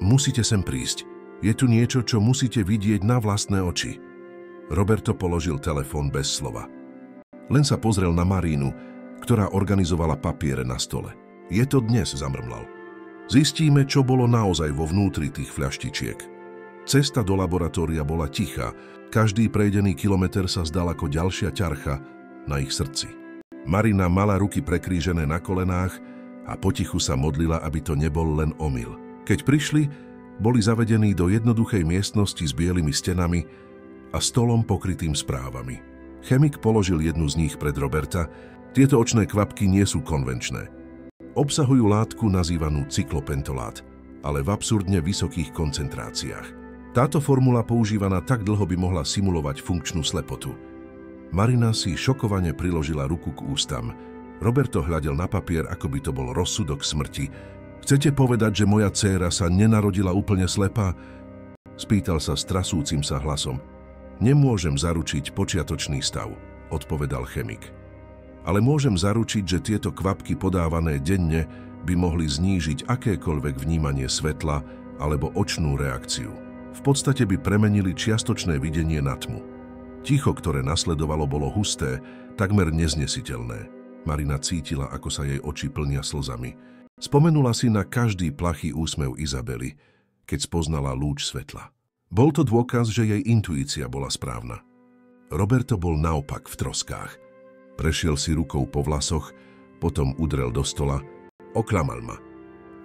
Musíte sem prísť. Je tu niečo, čo musíte vidieť na vlastné oči. Roberto položil telefón bez slova. Len sa pozrel na Marínu, ktorá organizovala papiere na stole. Je to dnes, zamrmlal. Zistíme, čo bolo naozaj vo vnútri tých fľaštičiek. Cesta do laboratória bola tichá. Každý prejdený kilometer sa zdal ako ďalšia ťarcha na ich srdci. Marina mala ruky prekrížené na kolenách a potichu sa modlila, aby to nebol len omyl. Keď prišli, boli zavedení do jednoduchej miestnosti s bielými stenami a stolom pokrytým správami. Chemik položil jednu z nich pred Roberta. Tieto očné kvapky nie sú konvenčné. Obsahujú látku nazývanú cyklopentolát, ale v absurdne vysokých koncentráciách. Táto formula používaná tak dlho by mohla simulovať funkčnú slepotu. Marina si šokovane priložila ruku k ústam. Roberto hľadel na papier, ako by to bol rozsudok smrti. Chcete povedať, že moja dcéra sa nenarodila úplne slepá? Spýtal sa s trasúcim sa hlasom. Nemôžem zaručiť počiatočný stav, odpovedal chemik. Ale môžem zaručiť, že tieto kvapky podávané denne by mohli znížiť akékoľvek vnímanie svetla alebo očnú reakciu. v podstate by premenili čiastočné videnie na tmu. Ticho, ktoré nasledovalo, bolo husté, takmer neznesiteľné. Marina cítila, ako sa jej oči plnia slzami. Spomenula si na každý plachý úsmev Izabely, keď spoznala lúč svetla. Bol to dôkaz, že jej intuícia bola správna. Roberto bol naopak v troskách. Prešiel si rukou po vlasoch, potom udrel do stola. Oklamal ma.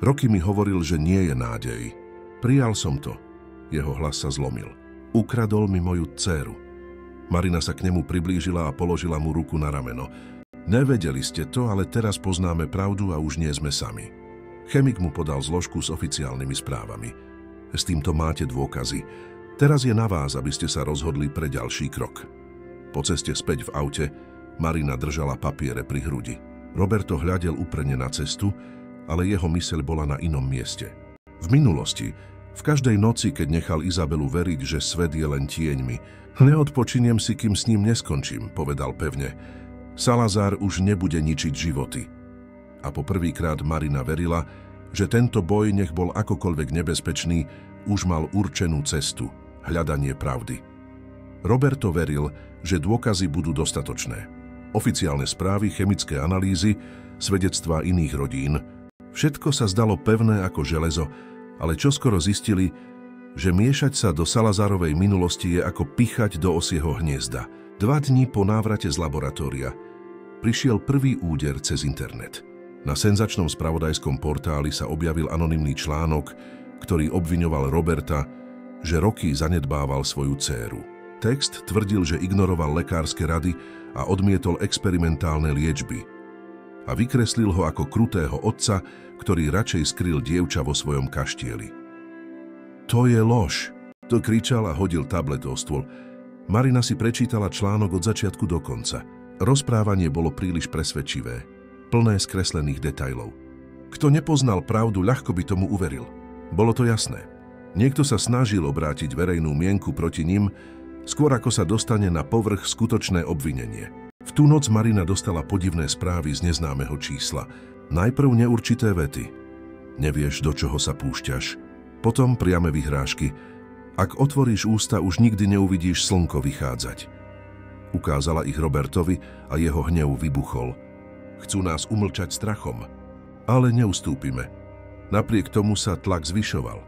Roky mi hovoril, že nie je nádej. Prijal som to. Jeho hlas sa zlomil. Ukradol mi moju dcéru. Marina sa k nemu priblížila a položila mu ruku na rameno. Nevedeli ste to, ale teraz poznáme pravdu a už nie sme sami. Chemik mu podal zložku s oficiálnymi správami. S týmto máte dôkazy. Teraz je na vás, aby ste sa rozhodli pre ďalší krok. Po ceste späť v aute Marina držala papiere pri hrudi. Roberto hľadel úprene na cestu, ale jeho myseľ bola na inom mieste. V minulosti, v každej noci, keď nechal Izabelu veriť, že svet je len tieňmi, neodpočiniem si, kým s ním neskončím, povedal pevne. Salazar už nebude ničiť životy. A po prvýkrát Marina verila, že tento boj, nech bol akokoľvek nebezpečný, už mal určenú cestu, hľadanie pravdy. Roberto veril, že dôkazy budú dostatočné. Oficiálne správy, chemické analýzy, svedectvá iných rodín. Všetko sa zdalo pevné ako železo, ale čoskoro zistili, že miešať sa do Salazárovej minulosti je ako pichať do osieho hniezda. 2 dní po návrate z laboratória prišiel prvý úder cez internet. Na senzačnom spravodajskom portáli sa objavil anonymný článok, ktorý obviňoval Roberta, že roky zanedbával svoju dcéru. Text tvrdil, že ignoroval lekárske rady a odmietol experimentálne liečby a vykreslil ho ako krutého otca, ktorý radšej skryl dievča vo svojom kaštieli. To je lož, to kričal a hodil tablet o stôl. Marina si prečítala článok od začiatku do konca. Rozprávanie bolo príliš presvedčivé, plné skreslených detailov. Kto nepoznal pravdu, ľahko by tomu uveril. Bolo to jasné. Niekto sa snažil obrátiť verejnú mienku proti nim, skôr ako sa dostane na povrch skutočné obvinenie. V tú noc Marina dostala podivné správy z neznámeho čísla. Najprv neurčité vety. Nevieš, do čoho sa púšťaš. Potom priame vyhrážky. Ak otvoríš ústa, už nikdy neuvidíš slnko vychádzať. Ukázala ich Robertovi a jeho hnev vybuchol. Chcú nás umlčať strachom. Ale neustúpime. Napriek tomu sa tlak zvyšoval.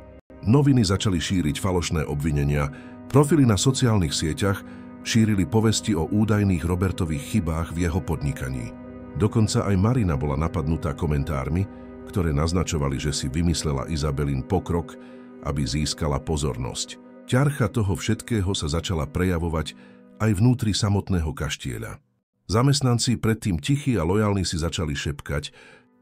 Noviny začali šíriť falošné obvinenia, profily na sociálnych sieťach šírili povesti o údajných Robertových chybách v jeho podnikaní. Dokonca aj Marina bola napadnutá komentármi, ktoré naznačovali, že si vymyslela Izabelin pokrok, aby získala pozornosť. Ťarcha toho všetkého sa začala prejavovať aj vnútri samotného kaštieľa. Zamestnanci, predtým tichí a lojálni, si začali šepkať.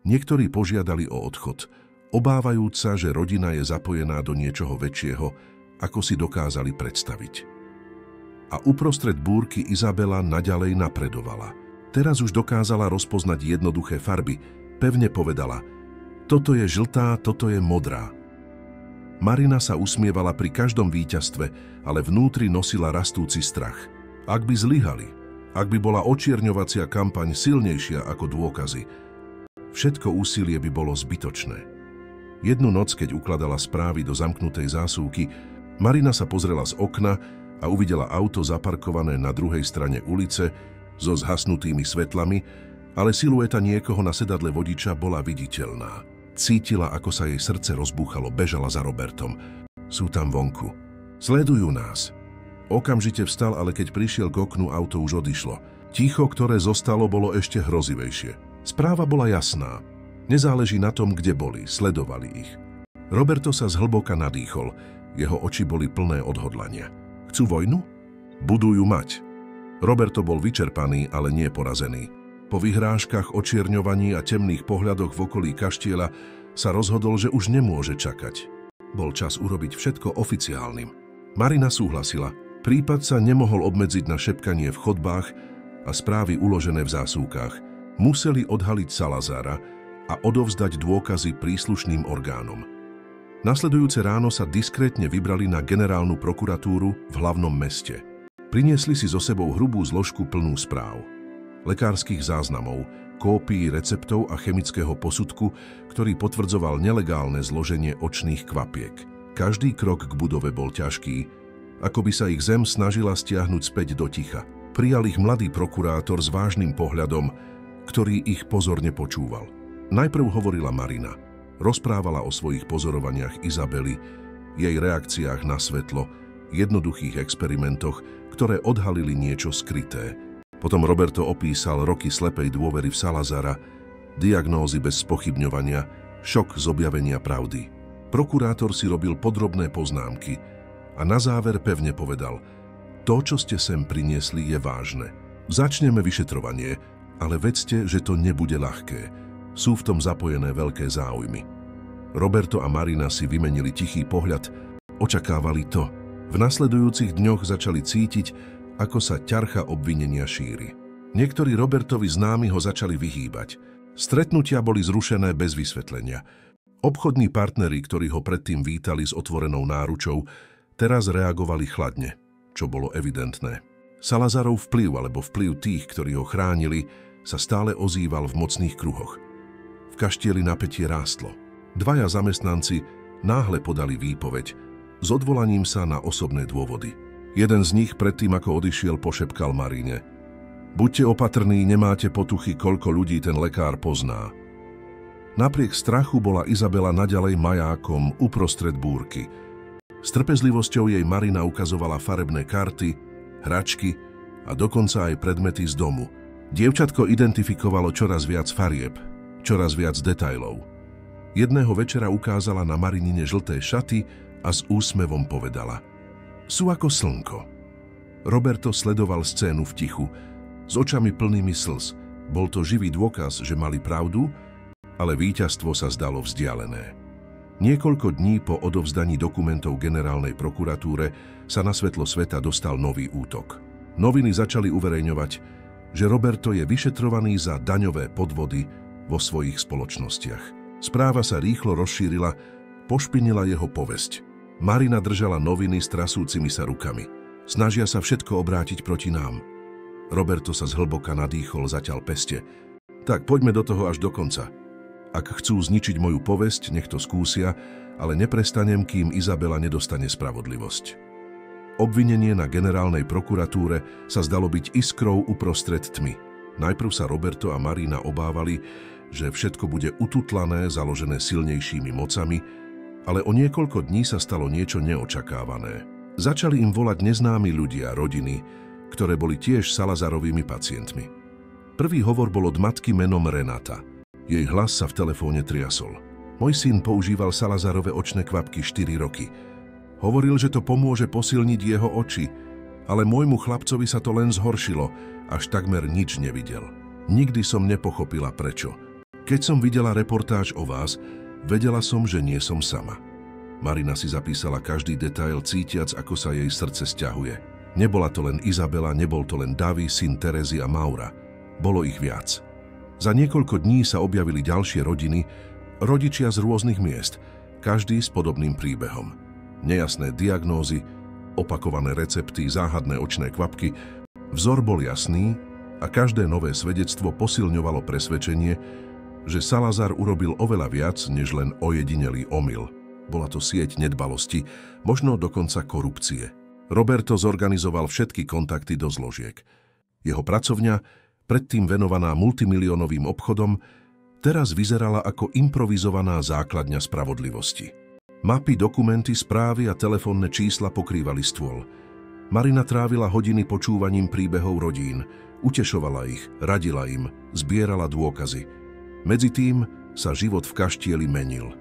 Niektorí požiadali o odchod, obávajúc sa, že rodina je zapojená do niečoho väčšieho, ako si dokázali predstaviť. A uprostred búrky Izabela naďalej napredovala. Teraz už dokázala rozpoznať jednoduché farby. Pevne povedala: toto je žltá, toto je modrá. Marina sa usmievala pri každom víťazstve, ale vnútri nosila rastúci strach. Ak by zlyhali, ak by bola očierňovacia kampaň silnejšia ako dôkazy, všetko úsilie by bolo zbytočné. Jednu noc, keď ukladala správy do zamknutej zásuvky, Marina sa pozrela z okna a uvidela auto zaparkované na druhej strane ulice so zhasnutými svetlami, ale silueta niekoho na sedadle vodiča bola viditeľná. Cítila, ako sa jej srdce rozbúchalo, bežala za Robertom. Sú tam vonku. Sledujú nás. Okamžite vstal, ale keď prišiel k oknu, auto už odišlo. Ticho, ktoré zostalo, bolo ešte hrozivejšie. Správa bola jasná. Nezáleží na tom, kde boli, sledovali ich. Roberto sa zhlboka nadýchol. Jeho oči boli plné odhodlania. Chcú vojnu? Budú ju mať. Roberto bol vyčerpaný, ale nie porazený. Po vyhrážkach, očierňovaní a temných pohľadoch v okolí kaštieľa sa rozhodol, že už nemôže čakať. Bol čas urobiť všetko oficiálnym. Marina súhlasila. Prípad sa nemohol obmedziť na šepkanie v chodbách a správy uložené v zásuvkách. Museli odhaliť Salazára a odovzdať dôkazy príslušným orgánom. Nasledujúce ráno sa diskrétne vybrali na generálnu prokuratúru v hlavnom meste. Priniesli si so sebou hrubú zložku plnú správ, lekárskych záznamov, kópií receptov a chemického posudku, ktorý potvrdzoval nelegálne zloženie očných kvapiek. Každý krok k budove bol ťažký, ako by sa ich zem snažila stiahnuť späť do ticha. Prijal ich mladý prokurátor s vážnym pohľadom, ktorý ich pozorne počúval. Najprv hovorila Marina. Rozprávala o svojich pozorovaniach Izabely, jej reakciách na svetlo, jednoduchých experimentoch, ktoré odhalili niečo skryté. Potom Roberto opísal roky slepej dôvery v Salazara, diagnózy bez spochybňovania, šok z objavenia pravdy. Prokurátor si robil podrobné poznámky a na záver pevne povedal: to, čo ste sem priniesli, je vážne. Začneme vyšetrovanie, ale vedzte, že to nebude ľahké. Sú v tom zapojené veľké záujmy. Roberto a Marina si vymenili tichý pohľad, očakávali to. V nasledujúcich dňoch začali cítiť, ako sa ťarcha obvinenia šíri. Niektorí Robertovi známi ho začali vyhýbať. Stretnutia boli zrušené bez vysvetlenia. Obchodní partneri, ktorí ho predtým vítali s otvorenou náručou, teraz reagovali chladne, čo bolo evidentné. Salazarov vplyv alebo vplyv tých, ktorí ho chránili, sa stále ozýval v mocných kruhoch. V kaštieli napätie rástlo. Dvaja zamestnanci náhle podali výpoveď s odvolaním sa na osobné dôvody. Jeden z nich predtým, ako odišiel, pošepkal Marine: buďte opatrní, nemáte potuchy, koľko ľudí ten lekár pozná. Napriek strachu bola Izabela naďalej majákom uprostred búrky. S trpezlivosťou jej Marina ukazovala farebné karty, hračky a dokonca aj predmety z domu. Dievčatko identifikovalo čoraz viac farieb, čoraz viac detailov. Jedného večera ukázala na Marinine žlté šaty a s úsmevom povedala: sú ako slnko. Roberto sledoval scénu v tichu, s očami plnými slz. Bol to živý dôkaz, že mali pravdu, ale víťazstvo sa zdalo vzdialené. Niekoľko dní po odovzdaní dokumentov generálnej prokuratúre sa na svetlo sveta dostal nový útok. Noviny začali uverejňovať, že Roberto je vyšetrovaný za daňové podvody vo svojich spoločnostiach. Správa sa rýchlo rozšírila, pošpinila jeho povesť. Marina držala noviny s trasúcimi sa rukami. Snažia sa všetko obrátiť proti nám. Roberto sa zhlboka nadýchol, zaťal peste. Tak poďme do toho až do konca. Ak chcú zničiť moju povesť, nech to skúsia, ale neprestanem, kým Izabela nedostane spravodlivosť. Obvinenie na generálnej prokuratúre sa zdalo byť iskrou uprostred tmy. Najprv sa Roberto a Marina obávali, že všetko bude ututlané, založené silnejšími mocami, ale o niekoľko dní sa stalo niečo neočakávané. Začali im volať neznámi ľudia, rodiny, ktoré boli tiež Salazarovými pacientmi. Prvý hovor bol od matky menom Renata. Jej hlas sa v telefóne triasol. Môj syn používal Salazarove očné kvapky 4 roky. Hovoril, že to pomôže posilniť jeho oči, ale môjmu chlapcovi sa to len zhoršilo, až takmer nič nevidel. Nikdy som nepochopila prečo. Keď som videla reportáž o vás, vedela som, že nie som sama. Marina si zapísala každý detail, cítiac, ako sa jej srdce sťahuje. Nebola to len Izabela, nebol to len Davy, syn Terezy a Maura. Bolo ich viac. Za niekoľko dní sa objavili ďalšie rodiny, rodičia z rôznych miest, každý s podobným príbehom. Nejasné diagnózy, opakované recepty, záhadné očné kvapky. Vzor bol jasný a každé nové svedectvo posilňovalo presvedčenie, že Salazar urobil oveľa viac, než len ojedinelý omyl. Bola to sieť nedbalosti, možno dokonca korupcie. Roberto zorganizoval všetky kontakty do zložiek. Jeho pracovňa, predtým venovaná multimiliónovým obchodom, teraz vyzerala ako improvizovaná základňa spravodlivosti. Mapy, dokumenty, správy a telefónne čísla pokrývali stôl. Marina trávila hodiny počúvaním príbehov rodín, utešovala ich, radila im, zbierala dôkazy. Medzi tým sa život v kaštieli menil.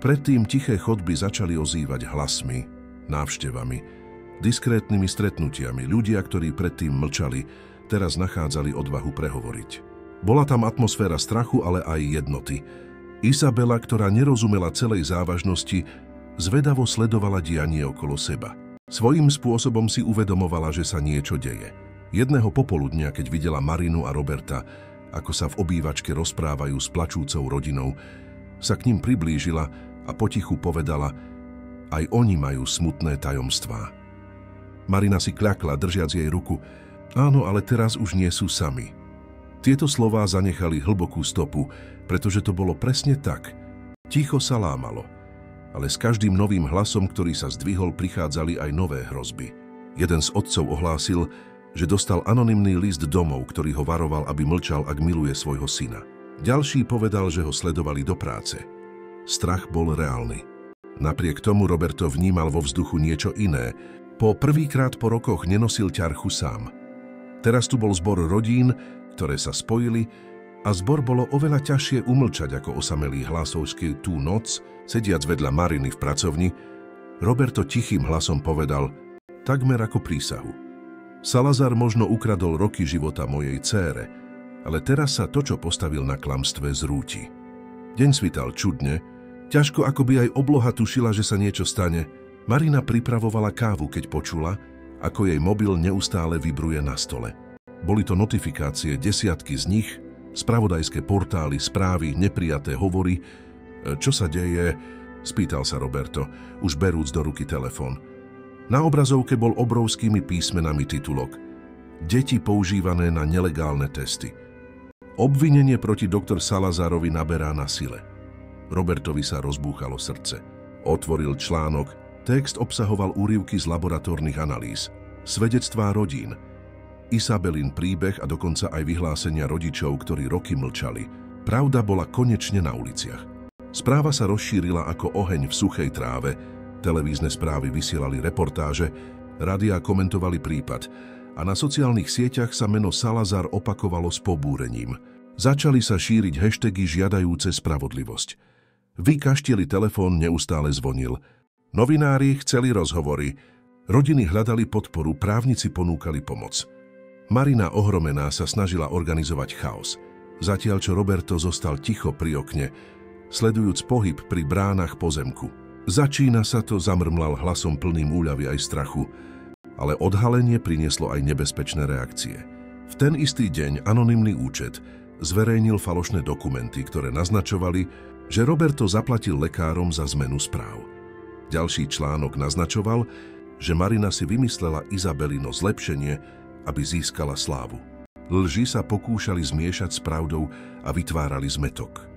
Predtým tiché chodby začali ozývať hlasmi, návštevami, diskrétnymi stretnutiami. Ľudia, ktorí predtým mlčali, teraz nachádzali odvahu prehovoriť. Bola tam atmosféra strachu, ale aj jednoty. Izabela, ktorá nerozumela celej závažnosti, zvedavo sledovala dianie okolo seba. Svojím spôsobom si uvedomovala, že sa niečo deje. Jedného popoludnia, keď videla Marinu a Roberta, ako sa v obývačke rozprávajú s plačúcou rodinou, sa k ním priblížila a potichu povedala: aj oni majú smutné tajomstvá. Marina si kľakla, držiac jej ruku. Áno, ale teraz už nie sú sami. Tieto slová zanechali hlbokú stopu, pretože to bolo presne tak. Ticho sa lámalo. Ale s každým novým hlasom, ktorý sa zdvihol, prichádzali aj nové hrozby. Jeden z otcov ohlásil, že dostal anonymný list domov, ktorý ho varoval, aby mlčal, ak miluje svojho syna. Ďalší povedal, že ho sledovali do práce. Strach bol reálny. Napriek tomu Roberto vnímal vo vzduchu niečo iné. Po prvýkrát po rokoch nenosil ťarchu sám. Teraz tu bol zbor rodín, ktoré sa spojili, a zbor bolo oveľa ťažšie umlčať ako osamelý hlasovský tú noc, sediac vedľa Mariny v pracovni. Roberto tichým hlasom povedal, takmer ako prísahu. Salazar možno ukradol roky života mojej dcére, ale teraz sa to, čo postavil na klamstve, zrúti. Deň svital čudne, ťažko ako by aj obloha tušila, že sa niečo stane. Marina pripravovala kávu, keď počula, ako jej mobil neustále vibruje na stole. Boli to notifikácie, desiatky z nich, spravodajské portály, správy, neprijaté hovory. Čo sa deje? Spýtal sa Roberto, už berúc do ruky telefón. Na obrazovke bol obrovskými písmenami titulok. Deti používané na nelegálne testy. Obvinenie proti doktor Salazarovi naberá na sile. Robertovi sa rozbúchalo srdce. Otvoril článok. Text obsahoval úryvky z laboratórnych analýz, svedectvá rodín, Isabelin príbeh a dokonca aj vyhlásenia rodičov, ktorí roky mlčali. Pravda bola konečne na uliciach. Správa sa rozšírila ako oheň v suchej tráve, televízne správy vysielali reportáže, rádiá komentovali prípad a na sociálnych sieťach sa meno Salazar opakovalo s pobúrením. Začali sa šíriť hashtagy žiadajúce spravodlivosť. Vykaštieli telefón neustále zvonil. Novinári chceli rozhovory, rodiny hľadali podporu, právnici ponúkali pomoc. Marina ohromená sa snažila organizovať chaos, zatiaľ čo Roberto zostal ticho pri okne, sledujúc pohyb pri bránach pozemku. Začína sa to, zamrmlal hlasom plným úľavy aj strachu, ale odhalenie prinieslo aj nebezpečné reakcie. V ten istý deň anonymný účet zverejnil falošné dokumenty, ktoré naznačovali, že Roberto zaplatil lekárom za zmenu správ. Ďalší článok naznačoval, že Marina si vymyslela Izabelino zlepšenie, aby získala slávu. Lži sa pokúšali zmiešať s pravdou a vytvárali zmätok.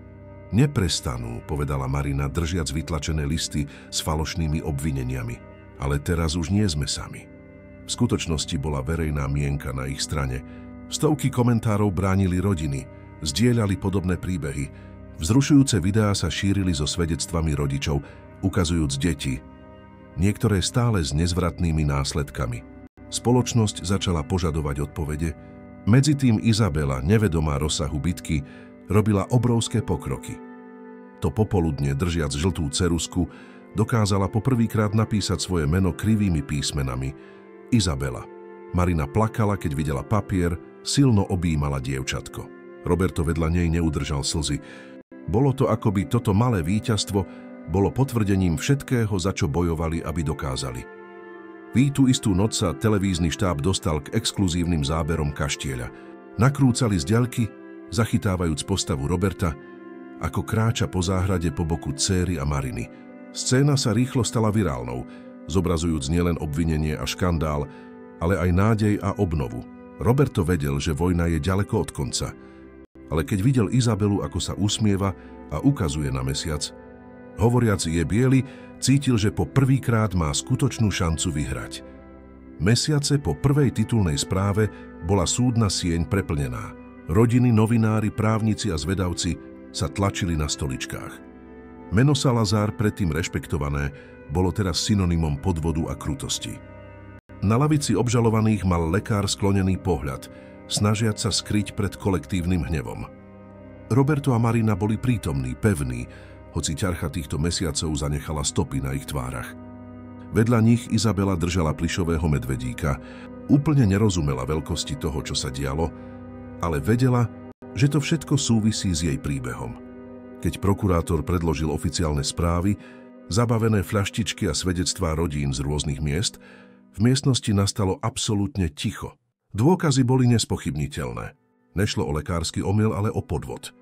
Neprestanú, povedala Marina, držiac vytlačené listy s falošnými obvineniami. Ale teraz už nie sme sami. V skutočnosti bola verejná mienka na ich strane. Stovky komentárov bránili rodiny, zdieľali podobné príbehy. Vzrušujúce videá sa šírili so svedectvami rodičov, ukazujúc deti, niektoré stále s nezvratnými následkami. Spoločnosť začala požadovať odpovede. Medzitým Izabela, nevedomá rozsahu bitky, robila obrovské pokroky. To popoludne, držiac žltú ceruzku, dokázala poprvýkrát napísať svoje meno krivými písmenami. Izabela. Marina plakala, keď videla papier, silno objímala dievčatko. Roberto vedľa nej neudržal slzy. Bolo to, ako by toto malé víťazstvo bolo potvrdením všetkého, za čo bojovali, aby dokázali. V tú istú noc sa televízny štáb dostal k exkluzívnym záberom kaštieľa. Nakrúcali z diaľky, zachytávajúc postavu Roberta, ako kráča po záhrade po boku dcéry a Mariny. Scéna sa rýchlo stala virálnou, zobrazujúc nielen obvinenie a škandál, ale aj nádej a obnovu. Roberto vedel, že vojna je ďaleko od konca, ale keď videl Izabelu, ako sa usmieva a ukazuje na mesiac, hovoriac je biely, cítil, že po prvýkrát má skutočnú šancu vyhrať. Mesiace po prvej titulnej správe bola súdna sieň preplnená. Rodiny, novinári, právnici a zvedavci sa tlačili na stoličkách. Meno Salazar, predtým rešpektované, bolo teraz synonymom podvodu a krutosti. Na lavici obžalovaných mal lekár sklonený pohľad, snažiac sa skryť pred kolektívnym hnevom. Roberto a Marina boli prítomní, pevní, hoci ťarcha týchto mesiacov zanechala stopy na ich tvárach. Vedľa nich Izabela držala plyšového medvedíka, úplne nerozumela veľkosti toho, čo sa dialo, ale vedela, že to všetko súvisí s jej príbehom. Keď prokurátor predložil oficiálne správy, zabavené fľaštičky a svedectvá rodín z rôznych miest, v miestnosti nastalo absolútne ticho. Dôkazy boli nespochybniteľné. Nešlo o lekársky omyl, ale o podvod.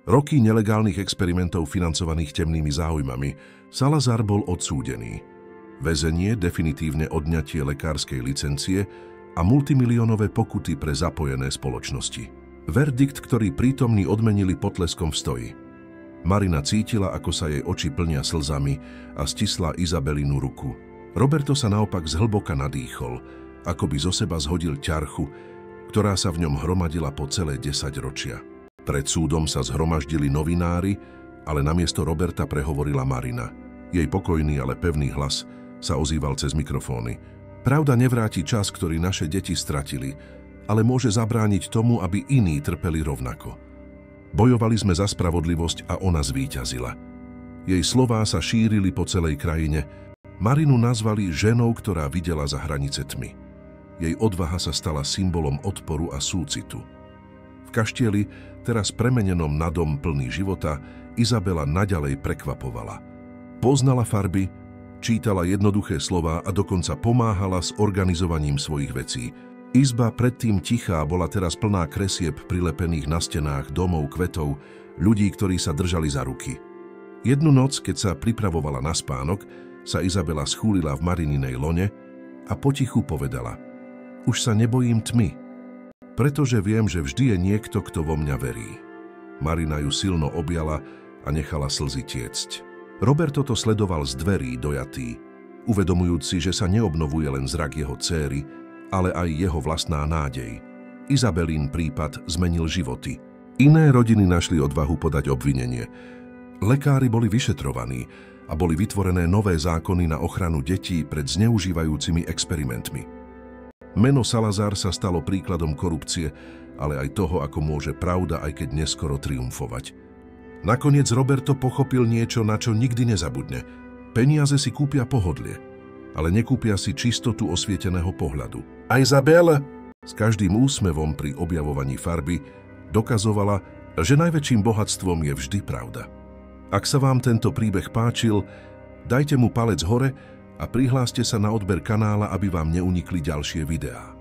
Roky nelegálnych experimentov financovaných temnými záujmami, Salazar bol odsúdený. Väzenie, definitívne odňatie lekárskej licencie a multimiliónové pokuty pre zapojené spoločnosti. Verdikt, ktorý prítomní odmenili potleskom v stoji. Marina cítila, ako sa jej oči plnia slzami a stisla Izabelinu ruku. Roberto sa naopak zhlboka nadýchol, ako by zo seba zhodil ťarchu, ktorá sa v ňom hromadila po celé 10 ročia. Pred súdom sa zhromaždili novinári, ale namiesto Roberta prehovorila Marina. Jej pokojný, ale pevný hlas sa ozýval cez mikrofóny. Pravda nevráti čas, ktorý naše deti stratili, ale môže zabrániť tomu, aby iní trpeli rovnako. Bojovali sme za spravodlivosť a ona zvíťazila. Jej slová sa šírili po celej krajine. Marinu nazvali ženou, ktorá videla za hranice tmy. Jej odvaha sa stala symbolom odporu a súcitu. V kaštieli, teraz premenenom na dom plný života, Izabela naďalej prekvapovala. Poznala farby, čítala jednoduché slová a dokonca pomáhala s organizovaním svojich vecí. Izba predtým tichá bola teraz plná kresieb prilepených na stenách, domov, kvetov, ľudí, ktorí sa držali za ruky. Jednu noc, keď sa pripravovala na spánok, sa Izabela schúlila v Marininej lone a potichu povedala: Už sa nebojím tmy, pretože viem, že vždy je niekto, kto vo mňa verí. Marina ju silno objala a nechala slzy tiecť. Roberto to sledoval z dverí dojatý, uvedomujúci, že sa neobnovuje len zrak jeho dcéry, ale aj jeho vlastná nádej. Izabelín prípad zmenil životy. Iné rodiny našli odvahu podať obvinenie. Lekári boli vyšetrovaní a boli vytvorené nové zákony na ochranu detí pred zneužívajúcimi experimentmi. Meno Salazar sa stalo príkladom korupcie, ale aj toho, ako môže pravda, aj keď neskoro triumfovať. Nakoniec Roberto pochopil niečo, na čo nikdy nezabudne. Peniaze si kúpia pohodlie, ale nekúpia si čistotu osvieteného pohľadu. A Izabela s každým úsmevom pri objavovaní farby dokazovala, že najväčším bohatstvom je vždy pravda. Ak sa vám tento príbeh páčil, dajte mu palec hore a prihláste sa na odber kanála, aby vám neunikli ďalšie videá.